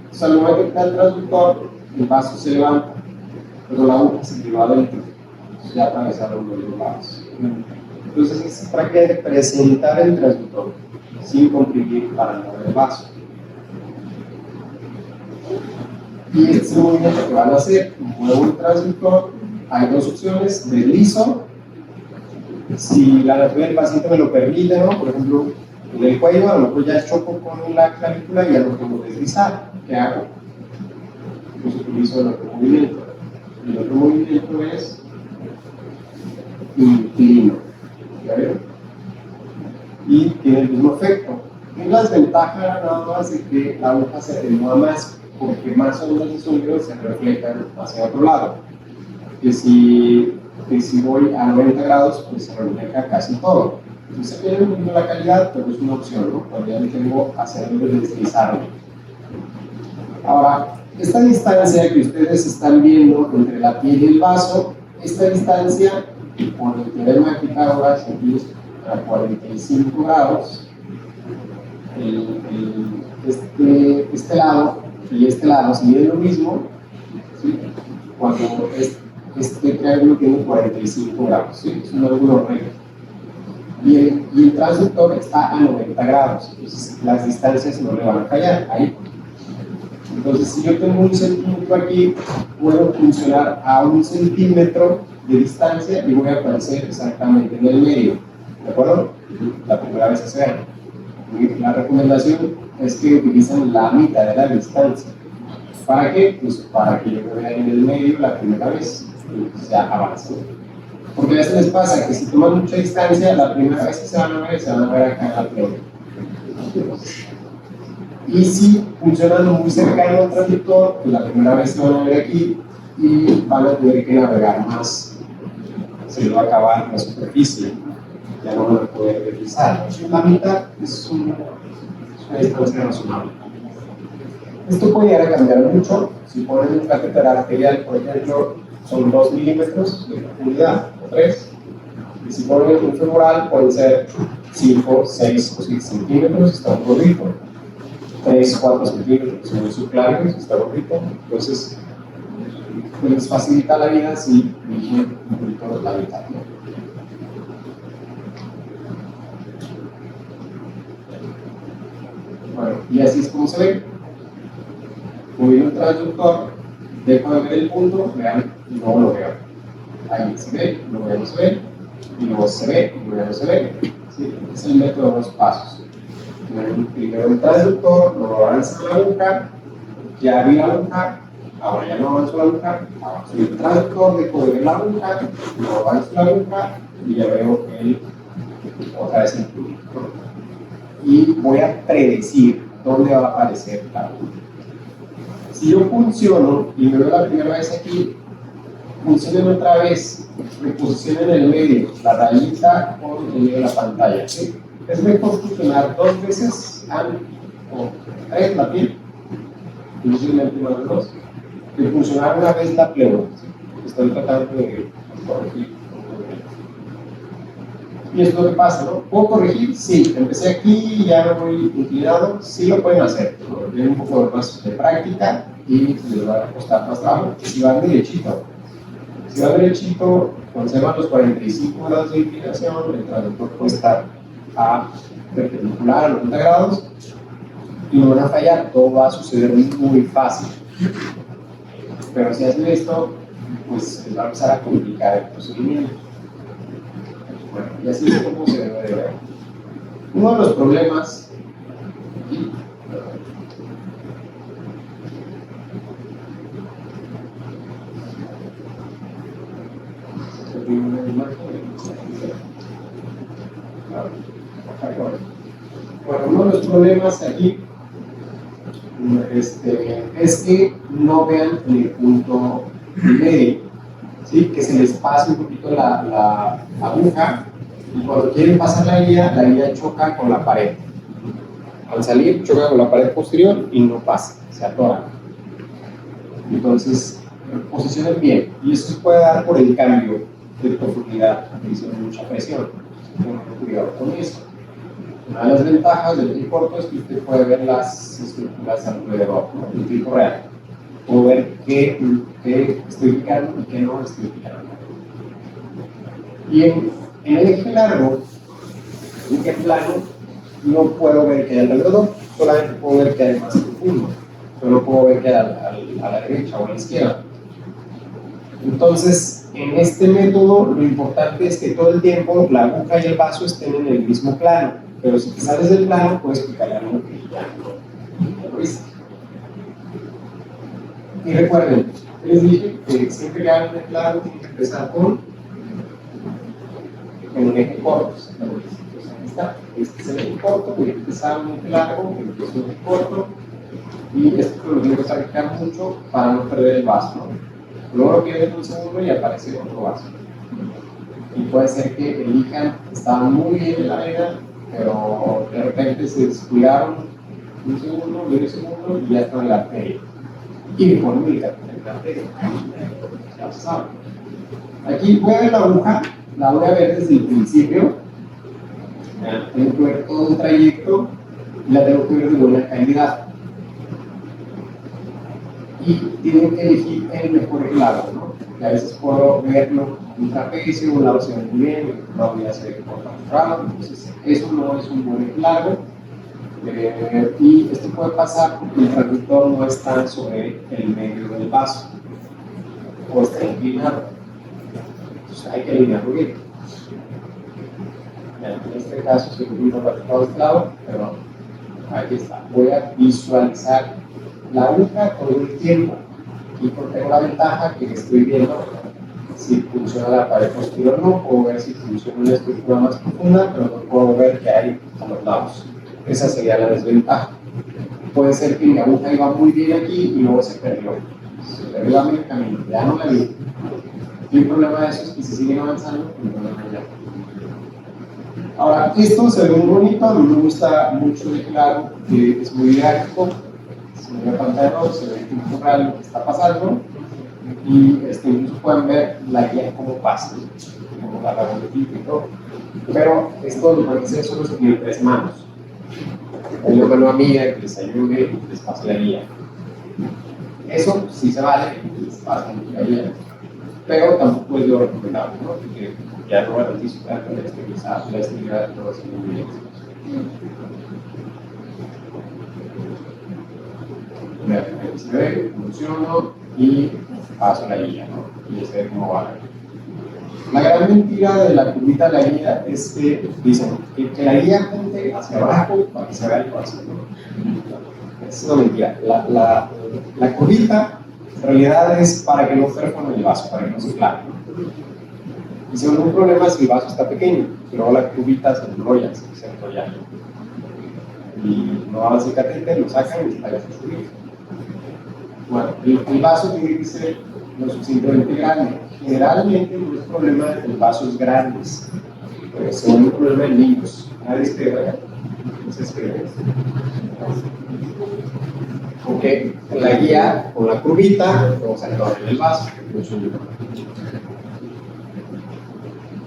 Entonces, al momento que está el transductor, el vaso se levanta, pero la aguja se lleva adentro. Entonces, ya atravesaron los dos lados. Entonces, es prácticamente presentar el transductor, sin comprimir para mover el vaso. Y este es el movimiento que van a hacer. Muevo el transductor. Hay dos opciones: deslizo. Si la anatomía del paciente me lo permite, ¿no? Por ejemplo, en el cuello, a lo mejor ya choco con la clavícula y ya no puedo deslizar. ¿Qué hago? Pues utilizo el otro movimiento. El otro movimiento es inclino. ¿Ya ven? Y tiene el mismo efecto. Y la desventaja nada más de que la aguja se atenúa más, porque más o menos el sonido se refleja hacia otro lado. Que si voy a 90 grados, pues se refleja casi todo. Entonces se pierde un poquito la calidad, pero es una opción, ¿no? Cuando ya tengo hacia dónde deslizarme. Ahora, esta distancia que ustedes están viendo entre la piel y el vaso, esta distancia, por el teorema de Pitágoras, aquí a 45 grados, este lado y este lado, si es lo mismo, ¿sí? Cuando este triángulo tiene 45 grados, ¿sí? Es un ángulo recto. Y el transductor está a 90 grados, entonces las distancias no le van a fallar ahí. Entonces, si yo tengo un centímetro aquí, puedo funcionar a 1 centímetro de distancia y voy a aparecer exactamente en el medio. ¿De acuerdo? La primera vez que se vean. La recomendación es que utilicen la mitad de la distancia. ¿Para qué? Pues para que yo me vea en el medio la primera vez y ya avance. Porque a veces les pasa que si toman mucha distancia, la primera vez que se van a ver acá en la plena. Y si funcionan muy cercano al transductor, pues la primera vez se van a ver aquí y van a tener que navegar más. Se les va a acabar la superficie, ya no van a poder deslizar. La mitad es una distancia razonable. Esto puede llegar a cambiar mucho. Si ponen un catéter arterial, por ejemplo, son 2 milímetros de profundidad, o 3. Y si ponen un femoral, pueden ser 5, 6 o 6 centímetros, está un gordito. 3, 4 centímetros, si no es subclavio, está gordito. Entonces, pues les facilita la vida si eligen un poquito la mitad, ¿no? Y así es como se ve. Movilo el transductor, dejo de ver el punto, vean, y luego lo veo. Ahí se ve, luego ya no se ve, y luego se ve, y luego ya no se ve. ¿Sí? Es el método de los pasos. Primero el transductor, luego avanza la aguja, ya vi la aguja, ahora ya no avanzo la aguja, avanzo el transductor, dejo de ver la aguja, luego avanzo la aguja, y ya veo otra vez el fluido. Y voy a predecir dónde va a aparecer la aguja. Si yo funciono y me veo la primera vez aquí, funcionen otra vez, reposicionen en el medio, la rayita con el medio de la pantalla. ¿Sí? Es mejor funcionar 2 veces o 3 la piel, posiblemente más de 2, que funcionar una vez la pleura. ¿Sí? Estoy tratando de corregir. Y es lo que pasa, ¿no? ¿Puedo corregir? Sí. Empecé aquí y ya me voy inclinado. Sí lo pueden hacer. Tienen un poco más de práctica y les va a costar más trabajo. Si van derechito, conservan los 45 grados de inclinación, el transductor puede estar a perpendicular a 90 grados y no van a fallar. Todo va a suceder muy fácil. Pero si hacen esto, pues les va a empezar a complicar el procedimiento. Bueno, y así es como se debe de ver. Uno de los problemas bueno, uno de los problemas aquí es que no vean el punto medio, ¿sí? Que se les pase un poquito la aguja y cuando quieren pasar la guía choca con la pared. Al salir, choca con la pared posterior y no pasa, se atora. Entonces, posicionen bien y eso se puede dar por el cambio de profundidad, que hizo mucha presión. Tengan cuidado con eso. Una de las ventajas del TI corto es que usted puede ver las estructuras alrededor, ¿no? En tiempo real. Puedo ver qué estoy picando y qué no estoy picando. Y en el eje largo, en el eje plano, no puedo ver qué hay alrededor, solamente puedo ver qué hay más profundo. Solo puedo ver qué hay a la derecha o a la izquierda. Entonces, en este método, lo importante es que todo el tiempo la aguja y el vaso estén en el mismo plano. Pero si te sales del plano, puedes picarle algo que ya no lo viste. Y recuerden, les dije que siempre que hagan el plano, tienen que empezar con un eje corto. Entonces, aquí está. Este es el eje corto, voy a empezar un eje largo, empiezo un eje corto. Y esto lo tengo que sacar mucho para no perder el vaso, ¿no? Luego lo pierden un segundo y aparece otro vaso. Y puede ser que elijan, estaban muy bien en la arena, pero de repente se descuidaron un segundo, medio segundo y ya están en la arteria. Y mejor no ubicar en la arteria. Ya se sabe. Aquí voy a ver la aguja, la voy a ver desde el principio. Tengo que ver todo un trayecto y la tengo que ver de buena calidad. Y tienen que elegir el mejor lado, ¿no? Porque a veces puedo verlo en un trapecio, un lado se ve muy bien, el otro lado ya se ve cortado, entonces eso no es un buen largo. Y esto puede pasar porque el transductor no está sobre el medio del vaso o está inclinado. Entonces hay que alinearlo bien. En este caso se me ha platicado de este lado, pero aquí está. Voy a visualizar la aguja todo el tiempo y tengo la ventaja que estoy viendo si funciona la pared posterior o no, puedo ver si funciona una estructura más profunda, pero no puedo ver qué hay a los lados. Esa sería la desventaja. Puede ser que mi aguja iba muy bien aquí y luego se perdió a medio camino, ya no la vi. Y el problema de eso es que si siguen avanzando, pues no la ven ya. Ahora, esto se ve muy bonito, a mí me gusta mucho el claro, que es muy didáctico. En la pantalla se ve en tiempo real lo que está pasando y incluso pueden ver la guía cómo pasa, como la boletita y todo. Pero esto lo pueden hacer solo en 3 manos. Hay una mano amiga que les ayude y les pase la guía. Eso sí se vale, les pasa la guía, pero tampoco es lo recomendable, ¿no? Porque ya no garantizo tanto la estabilidad de todo así muy bien. se ve, funciono y paso la guía, ¿no? Y se ve cómo va. La gran mentira de la curvita de la guía es que dicen que la guía apunte hacia abajo para que se vea el paso, ¿no? Es una mentira. La curvita en realidad es para que no perfore el vaso, para que no se clave, ¿no? Y si hay un problema si el vaso está pequeño, pero la curvita se enrolla, se enrolla. Y no avanza el catéter, lo sacan y está ya subido. Bueno, el vaso tiene que ser lo suficientemente grande. Generalmente no es problema en vasos grandes, pero se vuelve un problema en niños. Nadie espera, no se espera. Porque la guía con la curvita vamos a acabar en el vaso.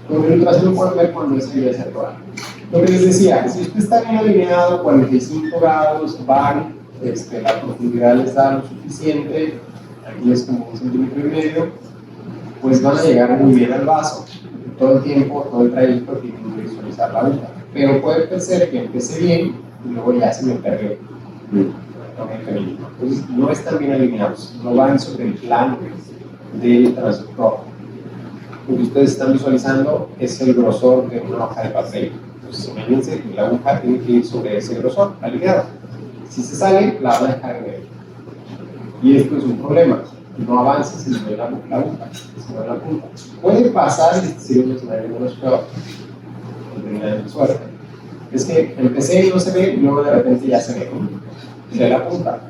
Con el trasero pueden ver cuando es que ya se atora. Lo que les decía, si usted está bien alineado, 45 grados, van, la profundidad les da lo suficiente, aquí es como 1,5 centímetros, pues van a llegar muy bien al vaso. Todo el tiempo, todo el trayecto tienen que visualizar la aguja. Pero puede ser que empiece bien y luego ya se me perdió. Entonces no están bien alineados, no van sobre el plano del transductor. Lo que ustedes están visualizando es el grosor de una hoja de papel. Entonces, imagínense que la aguja tiene que ir sobre ese grosor, alineado. Si se sale, la van a dejar en medio. Y esto es un problema. No avanza si no ve la aguja, si no ve la punta. Puede pasar, si un escenario menos peor, de suerte. Es que empecé y no se ve, y luego de repente ya se ve. Se ve la punta.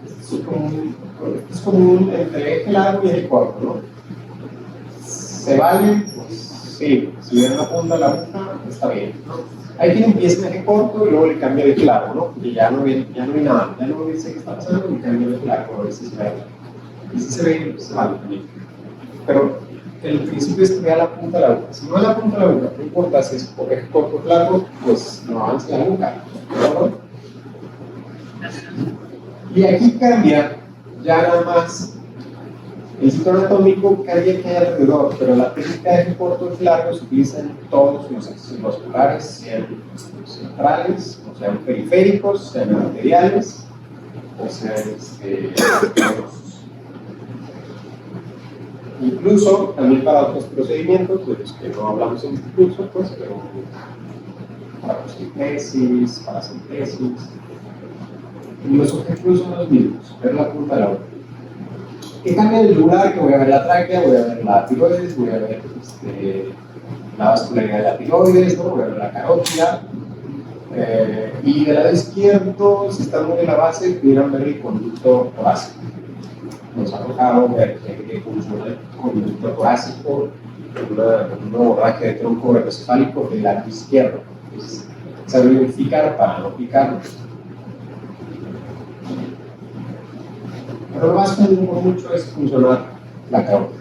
Es como un entre eje largo y eje corto, ¿no? ¿Se vale? Pues sí. Si ven la punta de la aguja, está bien, ¿no? Hay quien empieza en eje corto y luego le cambia de claro, ¿no? Porque ya no hay nada, ya no dice qué está pasando y cambia de claro, a ver si se ve. Y si se ve, pues vale también. Pero el principio es que vea la punta de la aguja. Si no ve la punta de la aguja, no importa si es por eje corto o largo, pues no avanza la aguja, ¿no? Y aquí cambia ya nada más. El cinturón atómico cambia que hay alrededor, pero la técnica de eje corto y largo se utiliza en todos los axis vasculares, sean centrales, o sean periféricos, sean arteriales, o sean venosos. Incluso también para otros procedimientos, de los que no hablamos en este curso, pues, pero para osteoporosis, para sintesis. Y los objetivos son los mismos, ver la punta de la hoja. ¿Qué cambia del lugar? Que voy a ver la tráquea, voy a ver la tiroides, voy a ver la vascularidad de la tiroides, ¿no? Voy a ver la carótida. Y del lado izquierdo, si están muy en la base, pudieran ver el conducto torácico. Nos ha tocado ver que funciona el conducto torácico con un abordaje de tronco vertocefálico del lado izquierdo. Entonces, saber identificar para no picarlo. Pero lo más común por mucho es funcionar la carótida.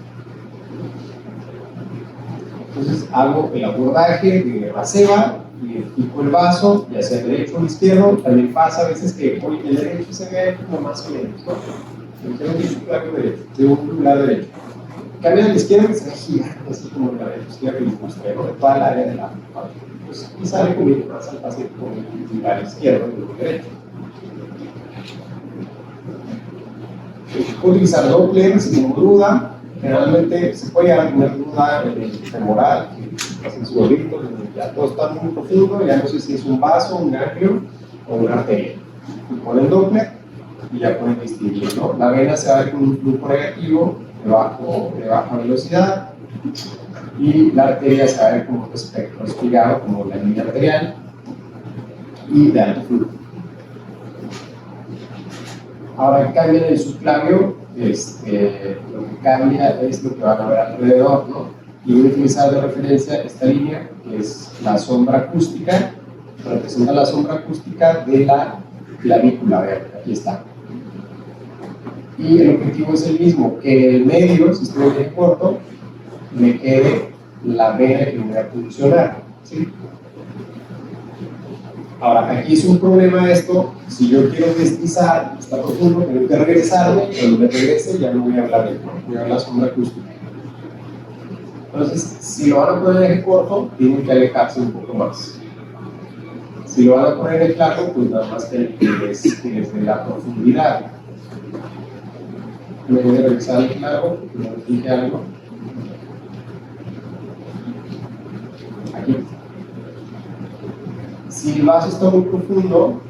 Entonces hago el abordaje de la ceba, identifico el vaso, ya sea derecho o izquierdo. También pasa a veces que el derecho se ve como más o menos, ¿no? De un lugar derecho. Cambia al izquierdo y se ve gigante, así como el derecho izquierdo y mostré, ¿no? De toda la área de la pues, y sale como más al paciente con el lugar izquierdo y el derecho. Puedo utilizar Dopplers como duda. Generalmente se puede llegar a tener duda en el femoral, que hacen su oído, ya todo está muy profundo, ya no sé si es un vaso, un ganglio o una arteria. Y ponen Doppler y ya pueden distinguir, ¿no? La vena se va a ver con un flujo negativo de baja velocidad y la arteria se va a ver como un espectro espigado, como la línea arterial y de alto flujo. Ahora cambia el subclavio, lo que cambia es lo que van a ver alrededor, ¿no? Y voy a utilizar de referencia esta línea, que es la sombra acústica, representa la sombra acústica de la clavícula, vean, aquí está. Y el objetivo es el mismo, que en el medio, si estoy en corto, me quede la vena que me va a funcionar, ¿sí? Ahora, aquí es un problema esto, si yo quiero deslizar, está profundo, tengo que regresarme, cuando me regrese ya no voy a hablar de esto, voy a hablar sombra acústica. Entonces, si lo van a poner en eje corto, tienen que alejarse un poco más. Si lo van a poner en eje largo, pues nada más que desde la profundidad. Me voy a revisar el claro, que no les dije algo. Aquí. Si el vaso está muy profundo,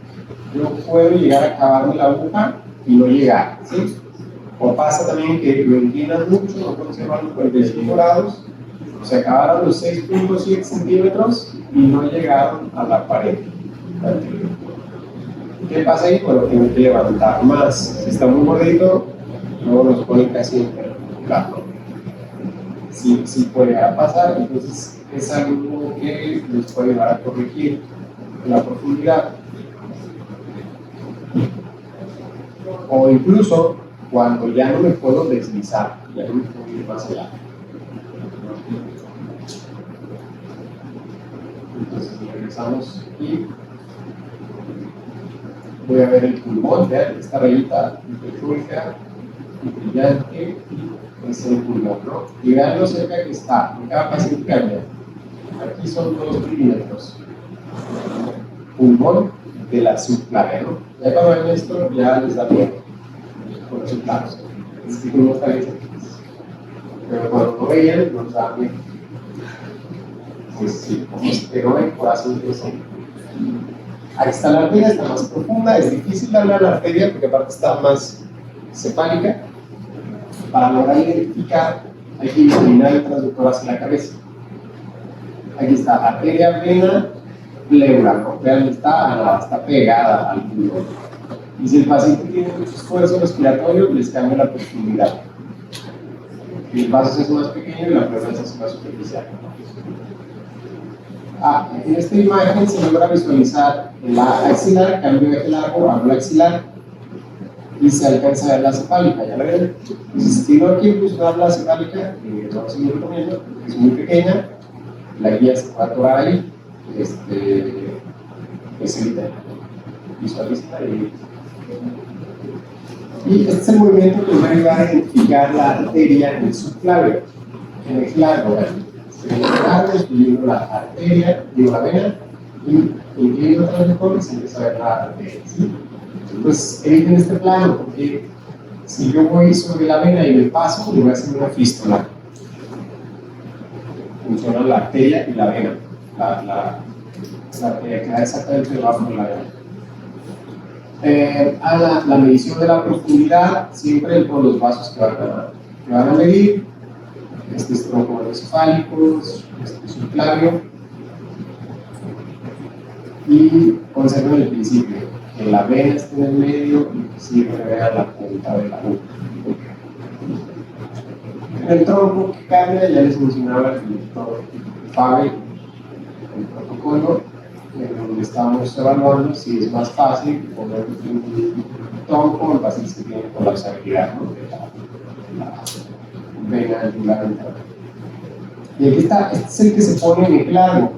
yo puedo llegar a acabarme la aguja y no llegar, ¿sí? O pasa también que lo inclinas mucho, no conservan los 45 grados, se acabaron los 6.7 centímetros y no llegaron a la pared. ¿Qué pasa ahí? Bueno, tienen que levantar más. Si está muy gordito, luego nos ponen casi en el plato. Sí puede llegar a pasar, entonces es algo que les puede llevar a corregir la profundidad. O incluso cuando ya no me puedo deslizar, ya no me puedo ir más allá. Entonces regresamos y voy a ver el pulmón, vean esta rayita petrúlica y brillante, es el pulmón, ¿no? Y vean lo cerca que está, en cada paciente cambia. Aquí son 2 milímetros. Pulmón de la subclavia, ¿no? Ya cuando ven esto, ya les da miedo. Por resultados. Es que no está bien. Pero cuando no veían, nos da miedo. Pues sí, como se pegó el corazón de eso. Aquí está la arteria, está más profunda, es difícil darle a la arteria porque aparte está más cefálica. Para lograr identificar, hay que inclinar el transductor hacia la cabeza. Aquí está arteria, vena, pleura, ¿no? Vean, está pegada al pulmón. Y si el paciente tiene mucho esfuerzo respiratorio, les cambia la profundidad. El vaso es más pequeño y la pleura es más superficial. En esta imagen se logra visualizar la axilar, cambio de eje largo a la axilar y se alcanza a ver la cefálica, ¿ya la ven? Entonces, si no quiero fusionar la cefálica, no lo seguir recomiendo, es muy pequeña, la guía se puede atorar ahí, es evita, visualiza y este es el movimiento que nos va a ayudar a identificar la arteria en el subclavio, en el largo, incluyendo la arteria, digo la vena, y incluyendo el transductor, se empieza a ver la arteria, ¿sí? Pues eviten este plano, porque si yo voy sobre la vena y me paso, le voy a hacer una fístula. Funcionan la arteria y la vena. La arteria queda exactamente debajo de la vena. La medición de la profundidad, siempre con los vasos que van a medir. Este es tronco encefálico, este es subclavio. Y conserven el principio, que la vena esté en el medio y que siempre vean la punta de la aguja. El tronco que cambia, ya les mencionaba el PAVE, el protocolo, en donde estamos evaluando si es más fácil poner un tronco en pacientes que tienen colapsabilidad, ¿no? De la vena angular interna. Y aquí está, este es el que se pone en eje largo.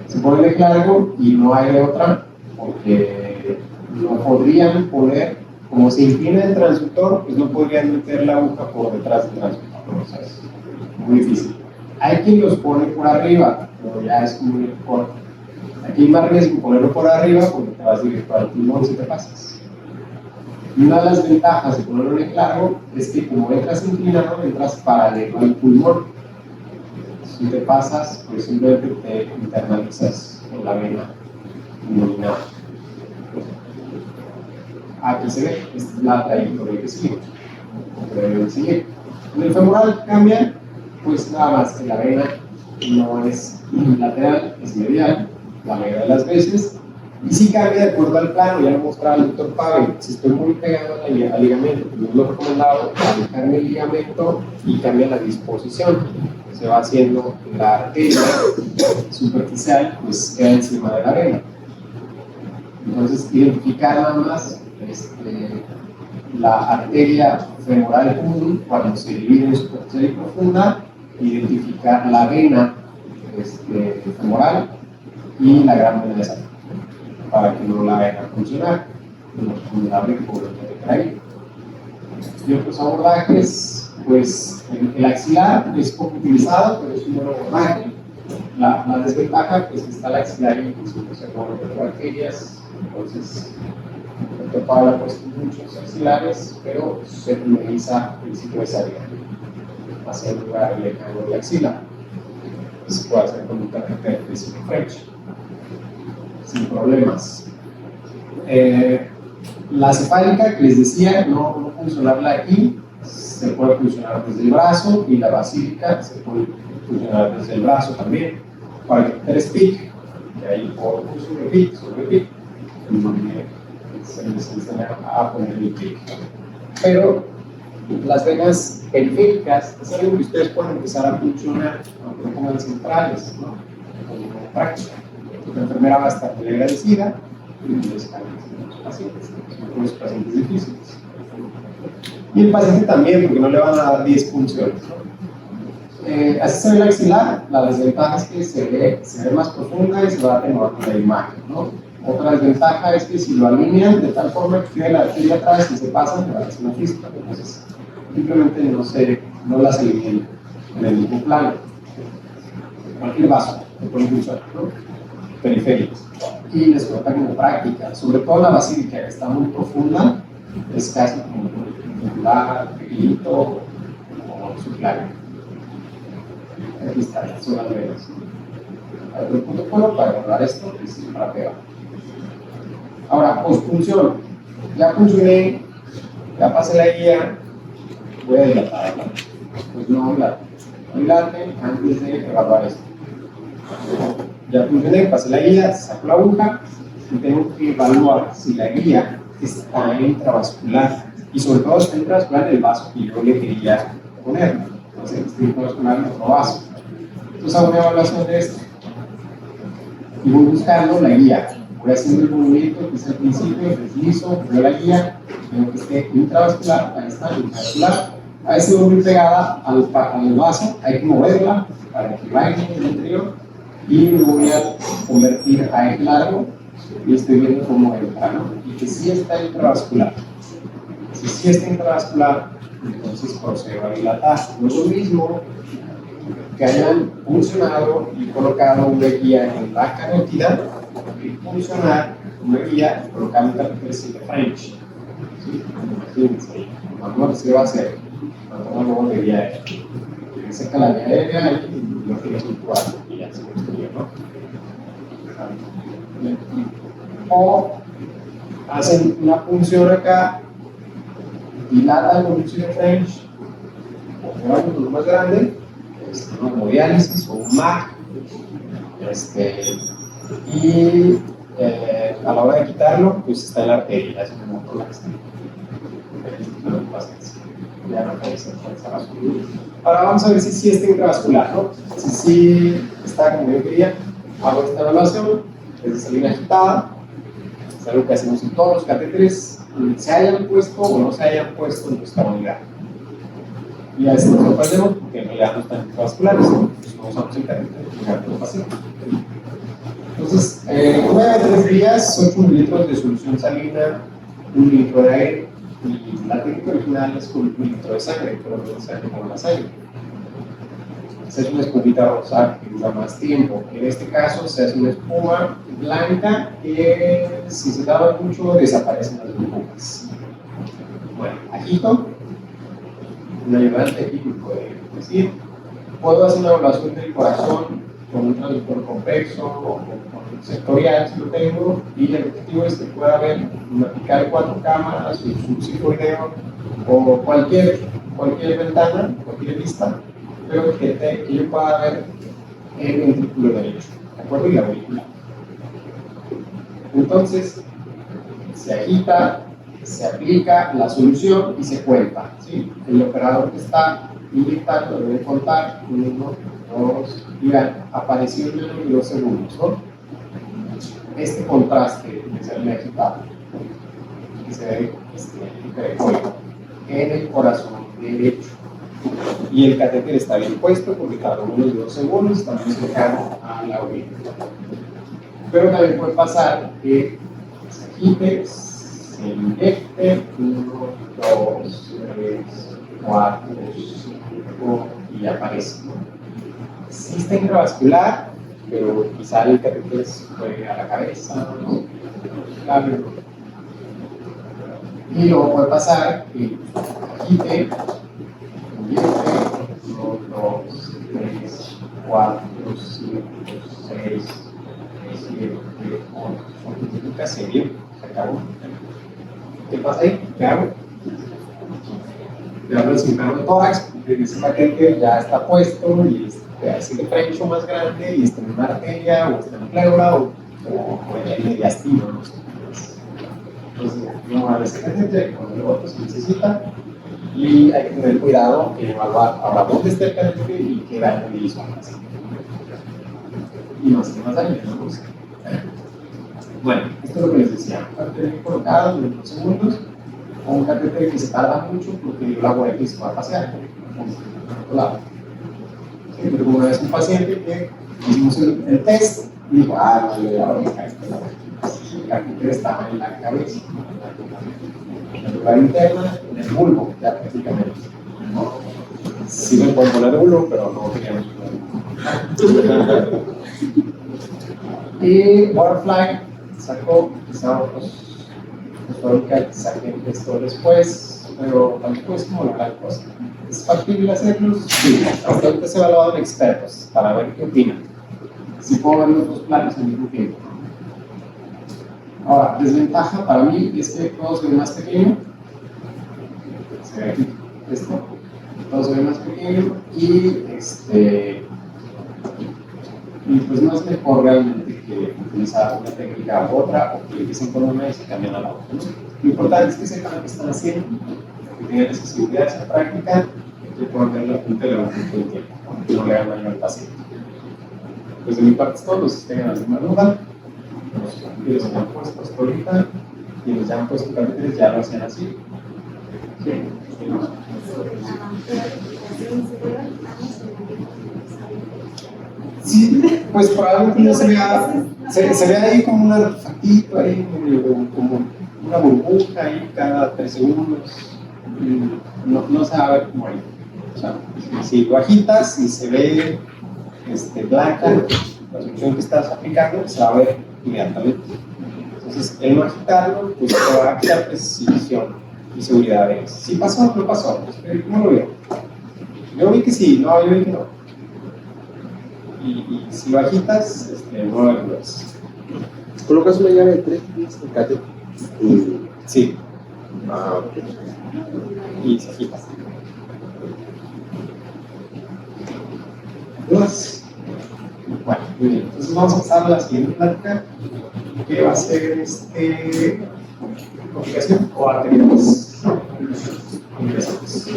Se pone en eje largo y no hay de otra, porque no podrían poner, como se inclina el transductor, pues no podrían meter la aguja por detrás del transductor, ¿no? O sea, es muy difícil. Hay quien los pone por arriba, pero ya es muy corto. Aquí hay más riesgo ponerlo por arriba porque te vas directo al pulmón si te pasas. Y una de las ventajas de ponerlo en eje largo es que como entras inclinado, entras paralelo al pulmón. Si te pasas, pues simplemente te internalizas en la vena innominada. Aquí se ve, esta es la trayectoria que sigue, que deben seguir. En el femoral cambia, pues nada más que la vena no es lateral, es medial, la mayoría de las veces, y sí cambia de acuerdo al plano, ya lo mostraba el doctor Pavel. Si estoy muy pegado al ligamento, pues lo recomendado, alejarme el ligamento y cambia la disposición. Se va haciendo la arteria superficial, pues queda encima de la vena. Entonces, identificar nada más la arteria femoral común cuando se divide en superficial y profunda, identificar la vena femoral y la gran vena de sangre, para que no la vayan a funcionar, no la abren por el y otros abordajes, pues el axilar es poco utilizado, pero es un buen abordaje. La desventaja, pues está el axilar y se pone por arterias, entonces que puede haber puesto muchos axilares, pero se finaliza el ciclo de salida hacia el lugar lejano de la axila. Se puede hacer con un catéter de ciclo French sin problemas. La cefálica que les decía, no funcionarla aquí, se puede funcionar desde el brazo, y la basílica se puede funcionar desde el brazo también. Para el catéter SPIC, que ahí por uso de PIC sobre PIC, se les enseña a poner el PIC. Pero las venas periféricas es algo que ustedes pueden empezar a funcionar, aunque no pongan centrales, ¿no? Como práctica. La enfermera va a estar muy agradecida y les cambian los pacientes, sobre todo los pacientes difíciles. Y el paciente también, porque no le van a dar 10 punciones, ¿no? Así se ve la axilar. La desventaja es que se ve más profunda y se va a atenuar con la imagen, ¿no? Otra desventaja es que si lo alinean de tal forma que quede la arteria atrás y se pasan, se va a hacer una fístula. Entonces, simplemente no las alinean en el mismo plano. Cualquier vaso que puede funcionar, ¿no? Periféricos. Y les cuenta como práctica, sobre todo la basílica, que está muy profunda, es casi como un popular, pequeñito o subclávio. Aquí está, son las venas. El protocolo para guardar esto es para pegar. Ahora, posfunción. Ya funcioné, ya pasé la guía, voy a dilatarla. Pues no dilate antes de evaluar esto. Ya funcioné, pasé la guía, saco la aguja y tengo que evaluar si la guía está intravascular, y sobre todo está intravascular en el vaso que yo le quería poner. Entonces, estoy intravascular en otro vaso. Entonces hago una evaluación de esto y voy buscando la guía. Voy haciendo el movimiento que es al principio, deslizo, veo la guía, veo que esté intravascular, ahí está, intravascular. A veces voy muy pegada al vaso, hay que moverla para que vaya en el interior, y me voy a convertir a eje largo y estoy viendo cómo entra, ¿no? Y que sí está intravascular. Si sí está intravascular, entonces procedo a dilatar. No es lo mismo que hayan funcionado y colocado una guía en la carótida que funcionar una guía y colocar un catéter de French. ¿Sí? Imagínense, lo que se va a hacer cuando uno de guía aérea. Se seca la guía aérea y lo tiene fluctuar y ya se construye, ¿no? O hacen una punción acá, dilatan con un ciclo French, o un poco más grande, una hemodiálisis o un MAC, y a la hora de quitarlo, pues está en la arteria, es un motor ya no puede ser intravascular. Ahora vamos a ver si sí está intravascular, ¿no? Si sí está como yo quería, hago esta evaluación, es de salida agitada, es algo que hacemos en todos los catéteres, se hayan puesto o no se hayan puesto en nuestra unidad. Y a veces nos sorprendemos porque ya no están intravasculares, pues no usamos el catéter de los pacientes. Entonces, 9 días, 8 mililitros de solución salina, 1 litro de aire, y la técnica original es con 1 litro de sangre, pero no se hace con la sangre. Se hace una espumita rosa que dura más tiempo. En este caso se hace una espuma blanca que, si se tarda mucho, desaparecen las burbujas. Bueno, agito. Un ayudante aquí me puede decir, puedo hacer una evaluación del corazón con un traductor convexo o con sectorial si lo tengo, y el objetivo es que pueda haber aplicar 4 cámaras, un psicoideo o cualquier ventana, cualquier vista, pero que yo pueda ver el ventrículo derecho, ¿de acuerdo? Y la aurícula. Entonces, se agita, se aplica la solución y se cuenta, ¿sí? El operador que está inyectando debe contar 1, 2, y vean, apareció en menos de 2 segundos, ¿no? Este contraste que se ve agitado, que se ve hipercólico en el corazón derecho. Y el catéter está bien puesto porque tardó unos 2 segundos, está muy cercano a la aurícula. Pero también puede pasar que se agite, se inyecte 1, 2, 3, 4, 5 y aparece, ¿no? Sí está intravascular, pero quizá el catéter fue a la cabeza, ¿no? Y luego puede pasar que quite, convierte, 1, 2, 3, 4, 5, 6, 7, 8, multiplica, se vio, se acabó. ¿Qué pasa ahí? ¿Qué hago? Le hablo del cirujano de tórax, porque ese paquete ya está puesto y es el frecho más grande y está en una arteria o está en la pleura o en el mediastino, no sé. Entonces, no a ese catéter con el otro se necesita y hay que tener cuidado en evaluar ahora dónde está el catéter y qué daño le hizo a la paciente. Y no hacer más daño, ¿no? Bueno, esto es lo que les decía, un catéter colocado en unos segundos o un catéter que se tarda mucho porque dio la vuelta y se va a pasear por otro lado. Sí, pero una vez un paciente que hicimos el test y dijo, no le daba la cabeza. El catéter estaba en la cabeza, en la lugar interna, en el bulbo, ya prácticamente. Sí me pueden poner bulbo, pero no queríamos poner. Y Butterfly sacó, quizá otros que saquen esto después, pero tampoco es como la gran cosa. ¿Es factible hacerlos? Sí, hasta ahorita se ha evaluado en expertos para ver qué opinan. Si puedo ver los dos planos al mismo tiempo. Ahora, desventaja para mí es que todo se ve más pequeño. Se ve aquí, esto. Todo se ve más pequeño y pues no es mejor realmente que utilizar una técnica u otra o que empiecen con una y se cambien a la otra, ¿no? Lo importante es que sepan lo que están haciendo, que tengan accesibilidad a esa práctica y que puedan ver la punta de la todo el tiempo, que no le hagan daño al paciente. Pues de mi parte es todo, los que tengan alguna duda, los que han puesto hasta ahorita, quienes ya han puesto catéteres ya lo hacen así. Sí. Sí, pues probablemente no se vea ahí como un artefactito ahí, como una burbuja ahí cada 3 segundos. No se va a ver como ahí. O sea, si lo agitas y se ve blanca la solución que estás aplicando, se va a ver inmediatamente. Entonces, el no agitarlo, pues te va a quitar precisión y seguridad de eso. Si pasó, no pasó. ¿Cómo lo veo? Yo vi que sí, no, yo vi que no. Y si lo agitas, no lo ves. ¿Colocas una llave de 3 pies de catéter? Sí. Ok. Y se agita. ¿Dudas? Bueno, muy bien. Entonces vamos a pasar a la siguiente plática, que va a ser complicación o arterias. Complicaciones.